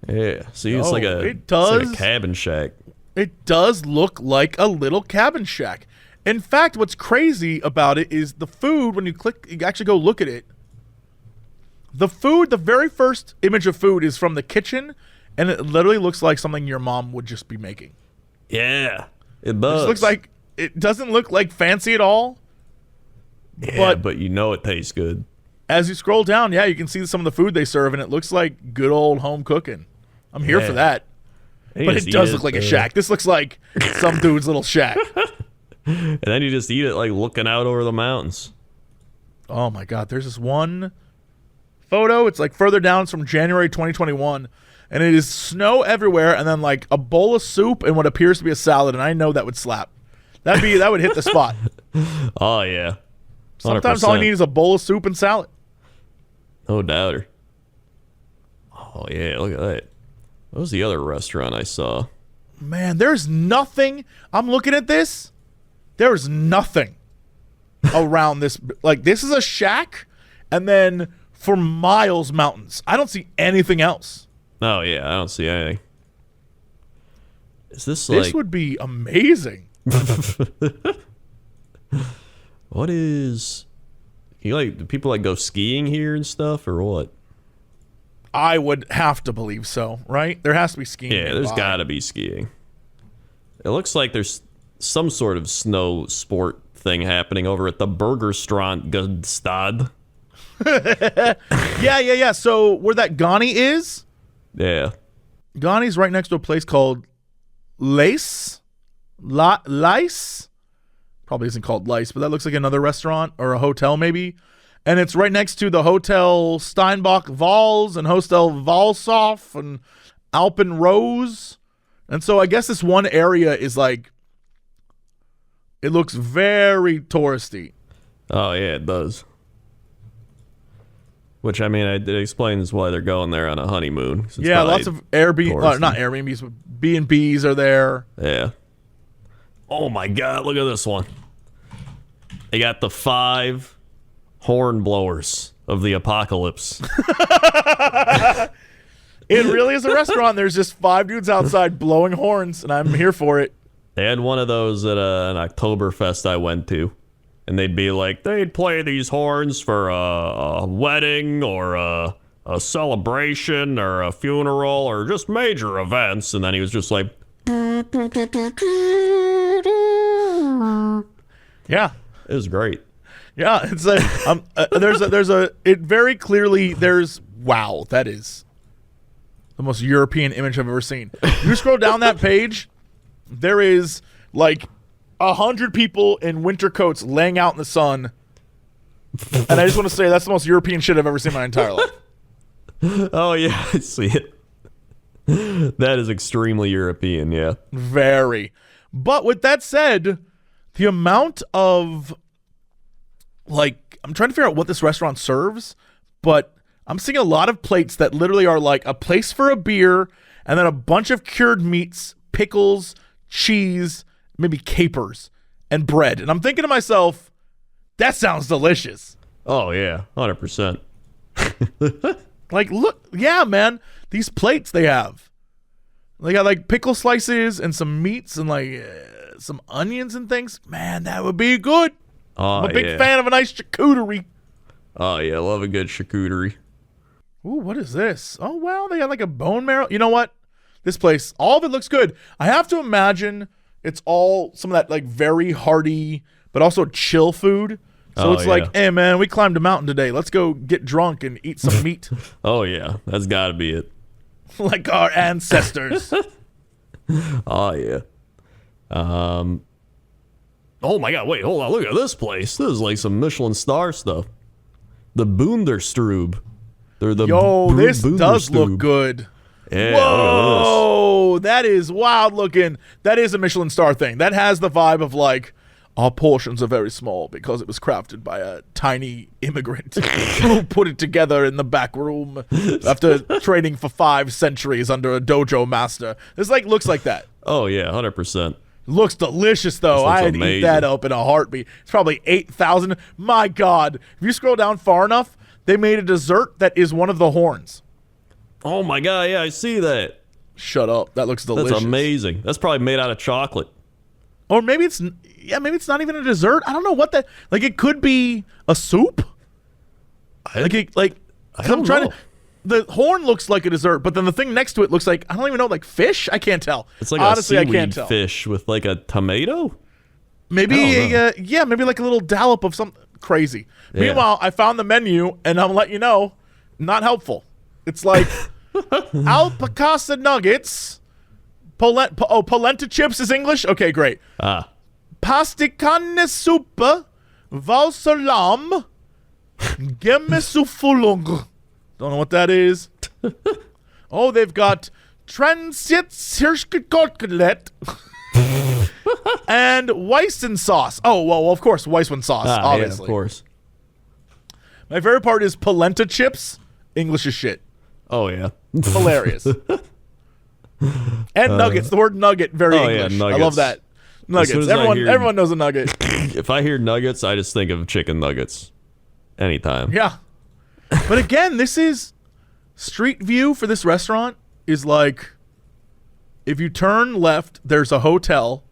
Yeah. See, it's Oh, like a it does. It's like a cabin shack. It does look like a little cabin shack. In fact, what's crazy about it is the food, when you actually go look at it, the food, the very first image of food is from the kitchen, and it literally looks like something your mom would just be making. Yeah, it does. It doesn't look like fancy at all. Yeah, but you know it tastes good. As you scroll down, yeah, you can see some of the food they serve, and it looks like good old home cooking. I'm here for that. But it does look like a shack. This looks like some dude's little shack. And then you just eat it like looking out over the mountains. Oh my God, there's this one photo. It's like further down. It's from January 2021, and it is snow everywhere, and then like a bowl of soup and what appears to be a salad, and I know that would slap. That would hit the spot. Oh yeah. 100%. Sometimes all I need is a bowl of soup and salad. No doubter. Oh yeah, look at that. What was the other restaurant I saw? Man, there's nothing. I'm looking at this. There's nothing around this. Like, this is a shack, and then for miles, mountains. I don't see anything else. Oh yeah, I don't see anything. Is this like... This would be amazing. What is... do people like go skiing here and stuff, or what? I would have to believe so, right? There has to be skiing. Yeah, there's got to be skiing. It looks like there's some sort of snow sport thing happening over at the Burgerstrand Gudstad. Yeah. So where that Ghani is? Yeah. Ghani's right next to a place called Lice. Probably isn't called Lice, but that looks like another restaurant or a hotel maybe. And it's right next to the Hotel Steinbach Vals and Hostel Valsoff and Alpen Rose. And so I guess this one area is like, it looks very touristy. Oh, yeah, it does. Which, I mean, it explains why they're going there on a honeymoon. Yeah, lots of Airbnb, not Airbnbs, but B&Bs are there. Yeah. Oh, my God, look at this one. They got the 5 horn blowers of the apocalypse. It really is a restaurant. There's just 5 dudes outside blowing horns, and I'm here for it. They had one of those at an Oktoberfest I went to, and they'd be like, they'd play these horns for a wedding or a celebration or a funeral or just major events, and then he was just like... Yeah. It was great. Yeah, it's wow, that is the most European image I've ever seen. You scroll down that page, there is like 100 people in winter coats laying out in the sun, and I just want to say that's the most European shit I've ever seen in my entire life. Oh yeah, I see it. That is extremely European, yeah. Very. But with that said, the amount of, like, I'm trying to figure out what this restaurant serves, but I'm seeing a lot of plates that literally are like a place for a beer and then a bunch of cured meats, pickles, cheese, maybe capers, and bread. And I'm thinking to myself, that sounds delicious. Oh, yeah, 100%. Like, look, yeah, man, these plates they have. They got like pickle slices and some meats and like some onions and things. Man, that would be good. I'm a big fan of a nice charcuterie. Oh, yeah, love a good charcuterie. Ooh, what is this? Oh, wow, they got like a bone marrow. You know what? This place, all of it looks good. I have to imagine it's all some of that like very hearty, but also chill food. So it's like, hey, man, we climbed a mountain today. Let's go get drunk and eat some meat. Oh, yeah, that's got to be it. Like our ancestors. Oh, yeah. Oh, my God, wait, hold on. Look at this place. This is like some Michelin star stuff. The Boonderstrube. This does look good. Yeah, whoa, that is wild looking. That is a Michelin star thing. That has the vibe of like, our portions are very small because it was crafted by a tiny immigrant who put it together in the back room after training for 5 centuries under a dojo master. This like looks like that. Oh, yeah, 100%. Looks delicious, though. I'd eat that up in a heartbeat. It's probably 8,000. My God. If you scroll down far enough, they made a dessert that is one of the horns. Oh my god, yeah, I see that. Shut up. That looks delicious. That's amazing. That's probably made out of chocolate. Or maybe it's not even a dessert. I don't know what that. Like it could be a soup. I don't know. The horn looks like a dessert, but then the thing next to it looks like, I don't even know, like fish. I can't tell. It's like honestly, a I can't seaweed tell. fish with like a tomato. Maybe maybe like a little dollop of something crazy. Yeah. Meanwhile, I found the menu, and I'm letting you know, not helpful. It's like alpaca nuggets, polenta chips is English. Okay, great. Pasticane soup, val salam, gemesufulung. Don't know what that is. Oh, they've got Transitskirskotlet and Weissen sauce. Oh, well, of course, Weissen sauce, obviously. Yeah, of course. My favorite part is polenta chips. English is shit. Oh, yeah. Hilarious. And nuggets. The word nugget, very English. Yeah, I love that. Nuggets. Everyone knows a nugget. If I hear nuggets, I just think of chicken nuggets. Anytime. Yeah. But again, this is street view for this restaurant is like, if you turn left, there's a hotel.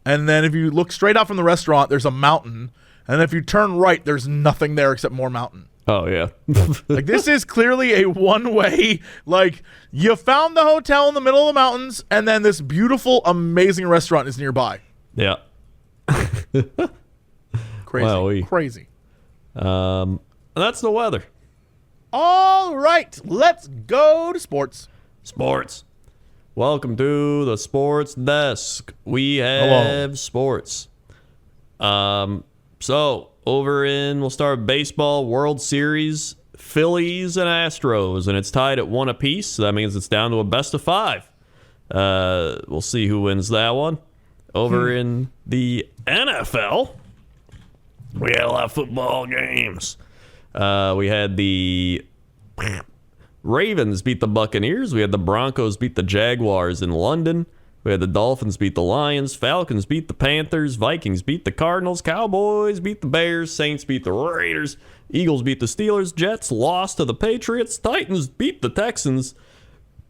And then if you look straight out from the restaurant, there's a mountain. And if you turn right, there's nothing there except more mountain. Oh, yeah. Like, this is clearly a one-way, like, you found the hotel in the middle of the mountains, and then this beautiful, amazing restaurant is nearby. Yeah. Crazy. Wow-y. Crazy. That's the weather. All right, let's go to sports. Sports. Welcome to the sports desk. We have sports. So we'll start with baseball, World Series, Phillies and Astros, and it's tied at 1 apiece. So that means it's down to a best of 5. We'll see who wins that one. Over in the NFL, we had a lot of football games. We had the Ravens beat the Buccaneers. We had the Broncos beat the Jaguars in London. We had the Dolphins beat the Lions. Falcons beat the Panthers. Vikings beat the Cardinals. Cowboys beat the Bears. Saints beat the Raiders. Eagles beat the Steelers. Jets lost to the Patriots. Titans beat the Texans.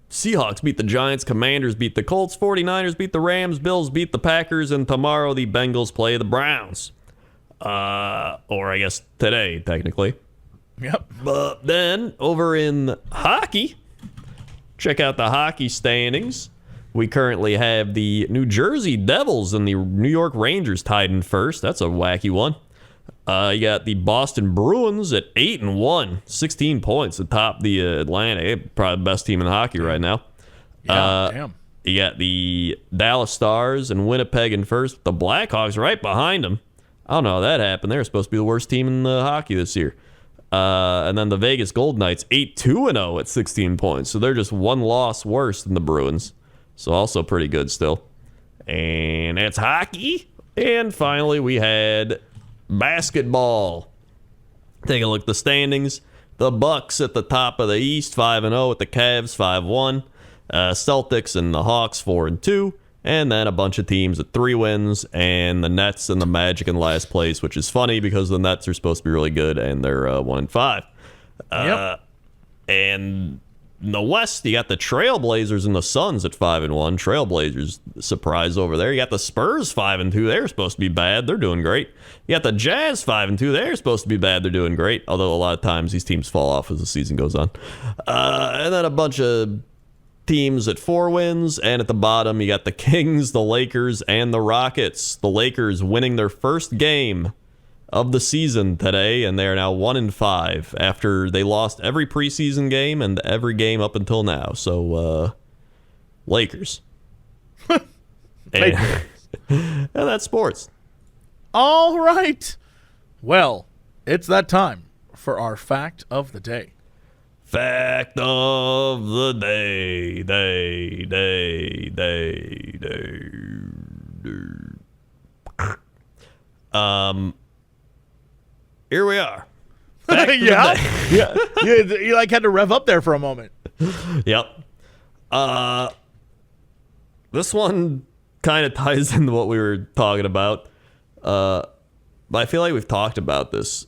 Seahawks beat the Giants. Commanders beat the Colts. 49ers beat the Rams. Bills beat the Packers. And tomorrow the Bengals play the Browns. Or I guess today, technically. Yep. But then over in hockey, check out the hockey standings. We currently have the New Jersey Devils and the New York Rangers tied in first. That's a wacky one. You got the Boston Bruins at 8-1, 16 points atop the Atlantic. Probably the best team in hockey right now. Yeah, damn. You got the Dallas Stars and Winnipeg in first. The Blackhawks right behind them. I don't know how that happened. They're supposed to be the worst team in the hockey this year. And then the Vegas Golden Knights 8-2-0 at 16 points. So they're just one loss worse than the Bruins. So also pretty good still. And that's hockey. And finally we had basketball. Take a look at the standings. The Bucks at the top of the East 5-0 with the Cavs 5-1. Celtics and the Hawks 4-2. And then a bunch of teams at 3 wins, and the Nets and the Magic in last place, which is funny because the Nets are supposed to be really good, and they're 1-5. Yep. And in the West, you got the Trailblazers and the Suns at 5-1. Trailblazers, surprise over there. You got the Spurs 5-2. They're supposed to be bad. They're doing great. You got the Jazz 5-2. They're supposed to be bad. They're doing great. Although a lot of times these teams fall off as the season goes on. And then a bunch of teams at 4 wins, and at the bottom you got the Kings, the Lakers, and the Rockets. The Lakers winning their first game of the season today, and they are now 1-5 after they lost every preseason game and every game up until now. So Lakers. and that's sports. All right. Well, it's that time for our fact of the day. Fact of the day. Here we are. Fact of the day. Yeah. You like had to rev up there for a moment. Yep. This one kind of ties into what we were talking about. But I feel like we've talked about this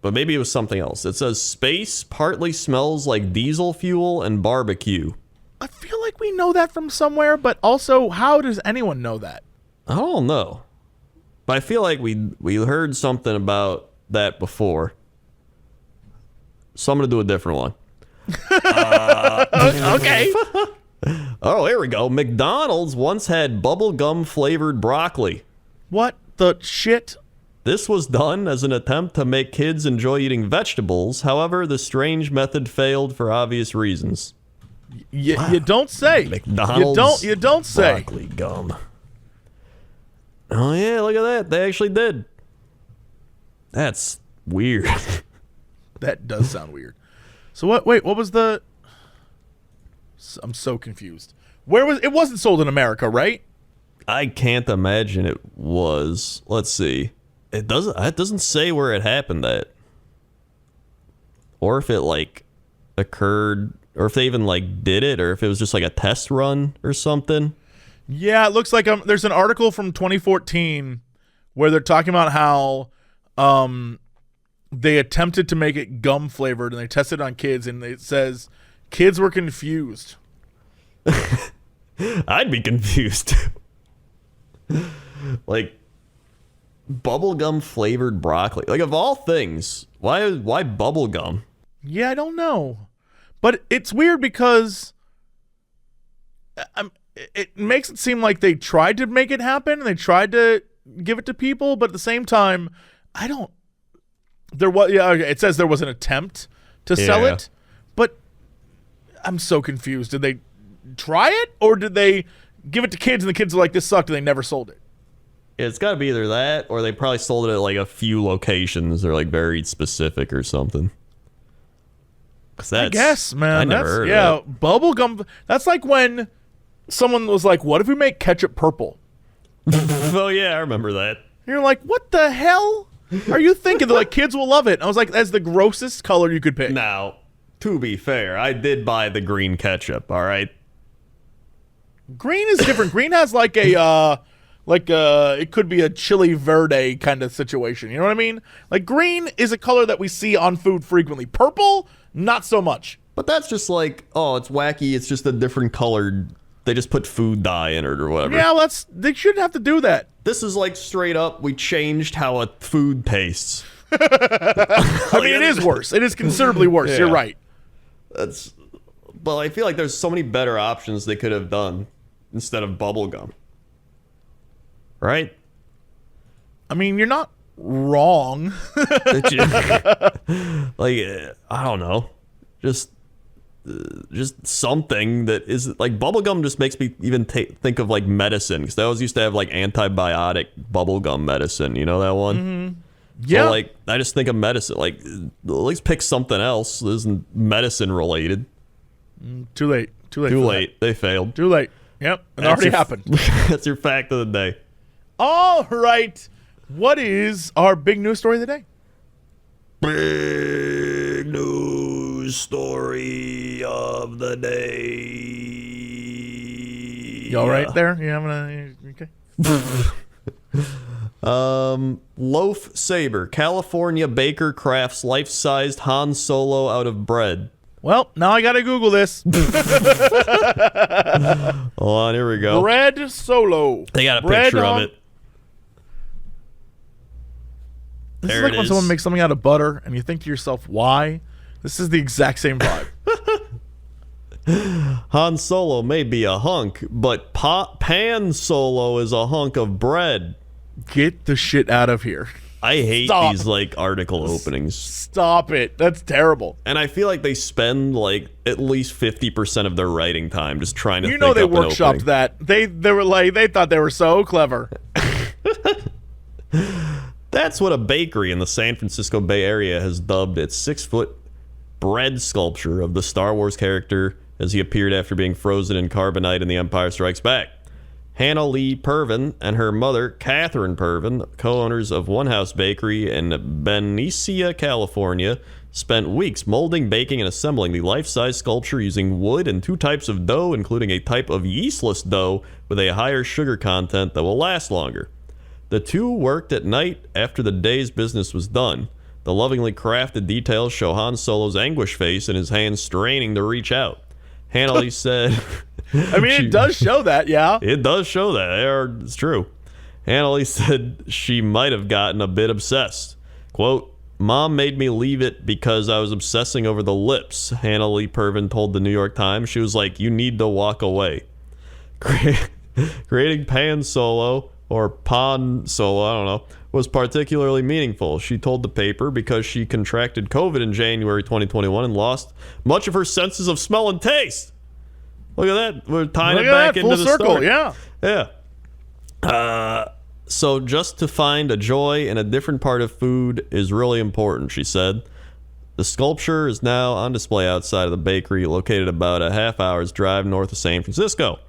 but maybe it was something else. It says space partly smells like diesel fuel and barbecue. I feel like we know that from somewhere, but also, how does anyone know that? I don't know. But I feel like we heard something about that before. So I'm going to do a different one. Okay. Oh, here we go. McDonald's once had bubblegum flavored broccoli. What the shit? This was done as an attempt to make kids enjoy eating vegetables. However, the strange method failed for obvious reasons. You don't say. McDonald's You don't say. broccoli gum. Oh, yeah, look at that. They actually did. That's weird. That does sound weird. So what? Wait, what was the? I'm so confused. Where was it? Wasn't sold in America, right? I can't imagine it was. Let's see. It doesn't say where it happened at, or if it like occurred, or if they even like did it, or if it was just like a test run or something. Yeah, it looks like there's an article from 2014 where they're talking about how they attempted to make it gum flavored and they tested it on kids, and it says kids were confused. I'd be confused. Like bubblegum flavored broccoli. Like of all things, why bubblegum? Yeah, I don't know. But it's weird because it makes it seem like they tried to make it happen and they tried to give it to people, but at the same time, it says there was an attempt to sell it, but I'm so confused. Did they try it, or did they give it to kids and the kids were like, this sucked, and they never sold it? It's got to be either that, or they probably sold it at like a few locations. They're like very specific or something. I guess, man. I never heard of that. Bubblegum. That's like when someone was like, what if we make ketchup purple? Oh, yeah, I remember that. You're like, what the hell are you thinking? They're like, kids will love it. And I was like, that's the grossest color you could pick. Now, to be fair, I did buy the green ketchup, all right? Green is different. Green has like it could be a chili verde kind of situation. You know what I mean? Like green is a color that we see on food frequently. Purple, not so much. But that's just like, oh, it's wacky. It's just a different colored. They just put food dye in it or whatever. Yeah, they shouldn't have to do that. This is like straight up, we changed how a food tastes. I mean, it is worse. It is considerably worse. Yeah. You're right. But I feel like there's so many better options they could have done instead of bubblegum. Right? I mean, you're not wrong. Like, I don't know. Just something that is like bubblegum just makes me even think of like medicine, because they always used to have like antibiotic bubblegum medicine. You know that one? Mm-hmm. Yeah. So, like, I just think of medicine. Like, at least pick something else that isn't medicine related. Too late. Too late. They failed. Too late. Yep. It already happened. That's your fact of the day. All right. What is our big news story of the day? Big news story of the day. You all right there? You having okay? Loaf Saber, California baker crafts life-sized Han Solo out of bread. Well, now I gotta Google this. Hold on, here we go. Bread Solo. They got a Bread picture of it. This There is like it when is. someone makes something out of butter and you think to yourself, why? This is the exact same vibe. Han Solo may be a hunk, but Pan Solo is a hunk of bread. Get the shit out of here. I hate Stop. these like article openings. Stop it. That's terrible. And I feel like they spend like at least 50% of their writing time just trying to You know think they up an workshopped opening. that. They were like, they thought they were so clever. That's what a bakery in the San Francisco Bay Area has dubbed its 6-foot bread sculpture of the Star Wars character as he appeared after being frozen in carbonite in The Empire Strikes Back. Hannah Lee Pervin and her mother, Catherine Pervin, co-owners of One House Bakery in Benicia, California, spent weeks molding, baking, and assembling the life-size sculpture using wood and 2 types of dough, including a type of yeastless dough with a higher sugar content that will last longer. The 2 worked at night after the day's business was done. The lovingly crafted details show Han Solo's anguish face and his hands straining to reach out. Hannah said... I mean, it does show that, yeah. It does show that. It's true. Hannah said she might have gotten a bit obsessed. Quote, Mom made me leave it because I was obsessing over the lips, Hannah Lee Pervin told the New York Times. She was like, you need to walk away. Creating Pan Solo, or Pan Solo, I don't know, was particularly meaningful, she told the paper, because she contracted COVID in January 2021 and lost much of her senses of smell and taste. Look at that. We're tying it back into the circle, story. Yeah. Yeah. So just to find a joy in a different part of food is really important, she said. The sculpture is now on display outside of the bakery, located about a half-hour's drive north of San Francisco.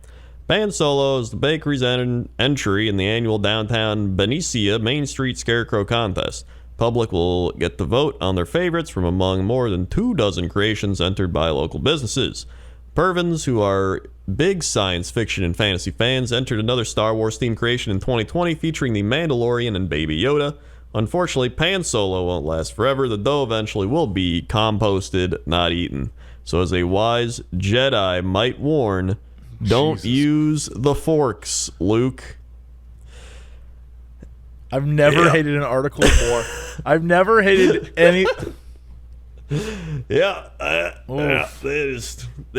Pan Solo is the bakery's entry in the annual downtown Benicia Main Street Scarecrow Contest. Public will get to vote on their favorites from among more than 24 creations entered by local businesses. Pervins, who are big science fiction and fantasy fans, entered another Star Wars-themed creation in 2020 featuring the Mandalorian and Baby Yoda. Unfortunately, Pan Solo won't last forever. The dough eventually will be composted, not eaten. So as a wise Jedi might warn, don't use the forks, Luke. I've never hated an article more. I've never hated any... They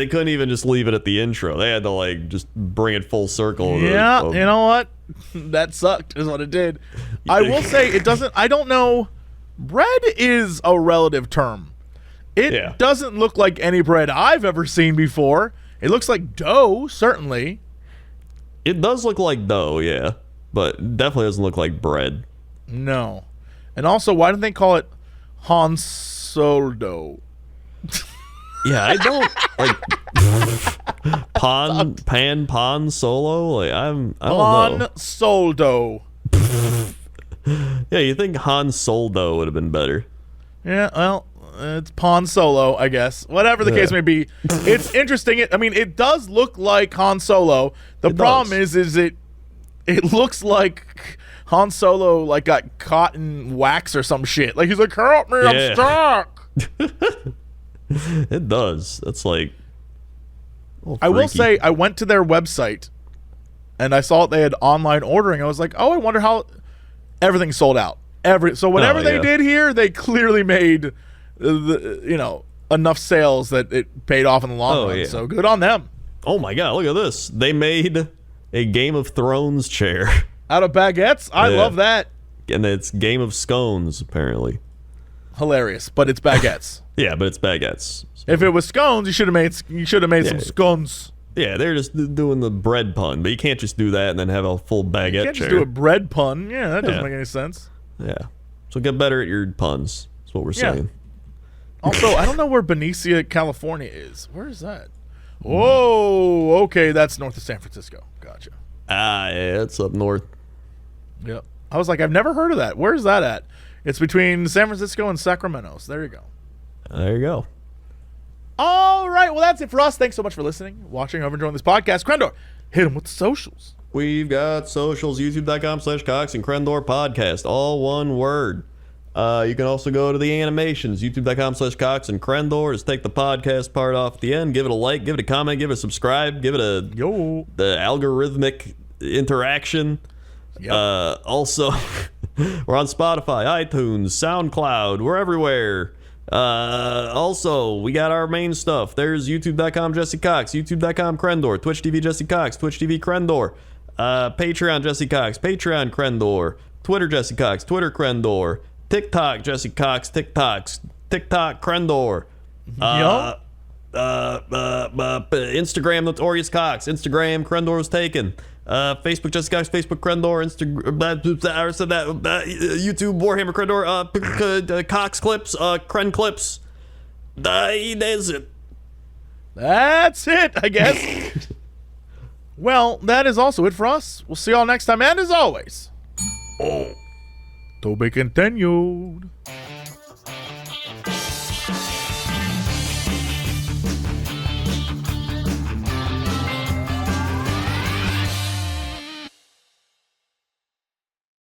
couldn't even just leave it at the intro. They had to just bring it full circle. Yeah, you know what? That sucked is what it did. I will say it doesn't, I don't know. Bread is a relative term. It doesn't look like any bread I've ever seen before. It looks like dough, certainly. It does look like dough, yeah. But it definitely doesn't look like bread. No. And also, why didn't they call it Han Solo? Yeah, I don't Pan Solo. I don't know. Han Solo. Yeah, you think Han Solo would have been better? Yeah, well, it's Han Solo, I guess. Whatever the case may be, it's interesting. It does look like Han Solo. The problem is it looks like Han Solo got caught in wax or some shit. He's like, help me, I'm stuck. It does. That's I will say, I went to their website and I saw they had online ordering. I was like, oh, I wonder how everything's sold out. So whatever they did here, they clearly made enough sales that it paid off in the long run. Yeah. So good on them. Oh my God, look at this. They made a Game of Thrones chair. Out of baguettes? I love that. And it's Game of Scones, apparently. Hilarious, but it's baguettes. Yeah, but it's baguettes. So. If it was scones, you should have made some scones. Yeah, they're just doing the bread pun, but you can't just do that and then have a full baguette chair. You can't just do a bread pun. Yeah, that doesn't make any sense. Yeah. So get better at your puns. That's what we're saying. Also, I don't know where Benicia, California is. Where is that? Whoa, okay, that's north of San Francisco. Gotcha. Yeah, it's up north. Yep. I was like, I've never heard of that. Where's that at? It's between San Francisco and Sacramento. So there you go. There you go. All right. Well, that's it for us. Thanks so much for listening, watching, or enjoying this podcast. Crendor, hit them with the socials. We've got socials, youtube.com/Cox and Crendor podcast, all one word. You can also go to the animations, youtube.com/Cox and Crendor. Just take the podcast part off at the end. Give it a like, give it a comment, give it a subscribe, give it the algorithmic interaction. Yep. Also, we're on Spotify, iTunes, SoundCloud. We're everywhere. Also, we got our main stuff. There's youtube.com Jesse Cox, youtube.com Crendor, Twitch TV Jesse Cox, Twitch TV Crendor, Patreon Jesse Cox, Patreon Crendor, Twitter Jesse Cox, Twitter Crendor, TikTok Jesse Cox, TikTok Crendor, Instagram Notorious Cox, Instagram Crendor was taken, Facebook Jesse Cox, Facebook Crendor, YouTube Warhammer Crendor, Cox Clips, Cren Clips. That's it. That's it, I guess. Well, that is also it for us. We'll see y'all next time, and as always, to be continued.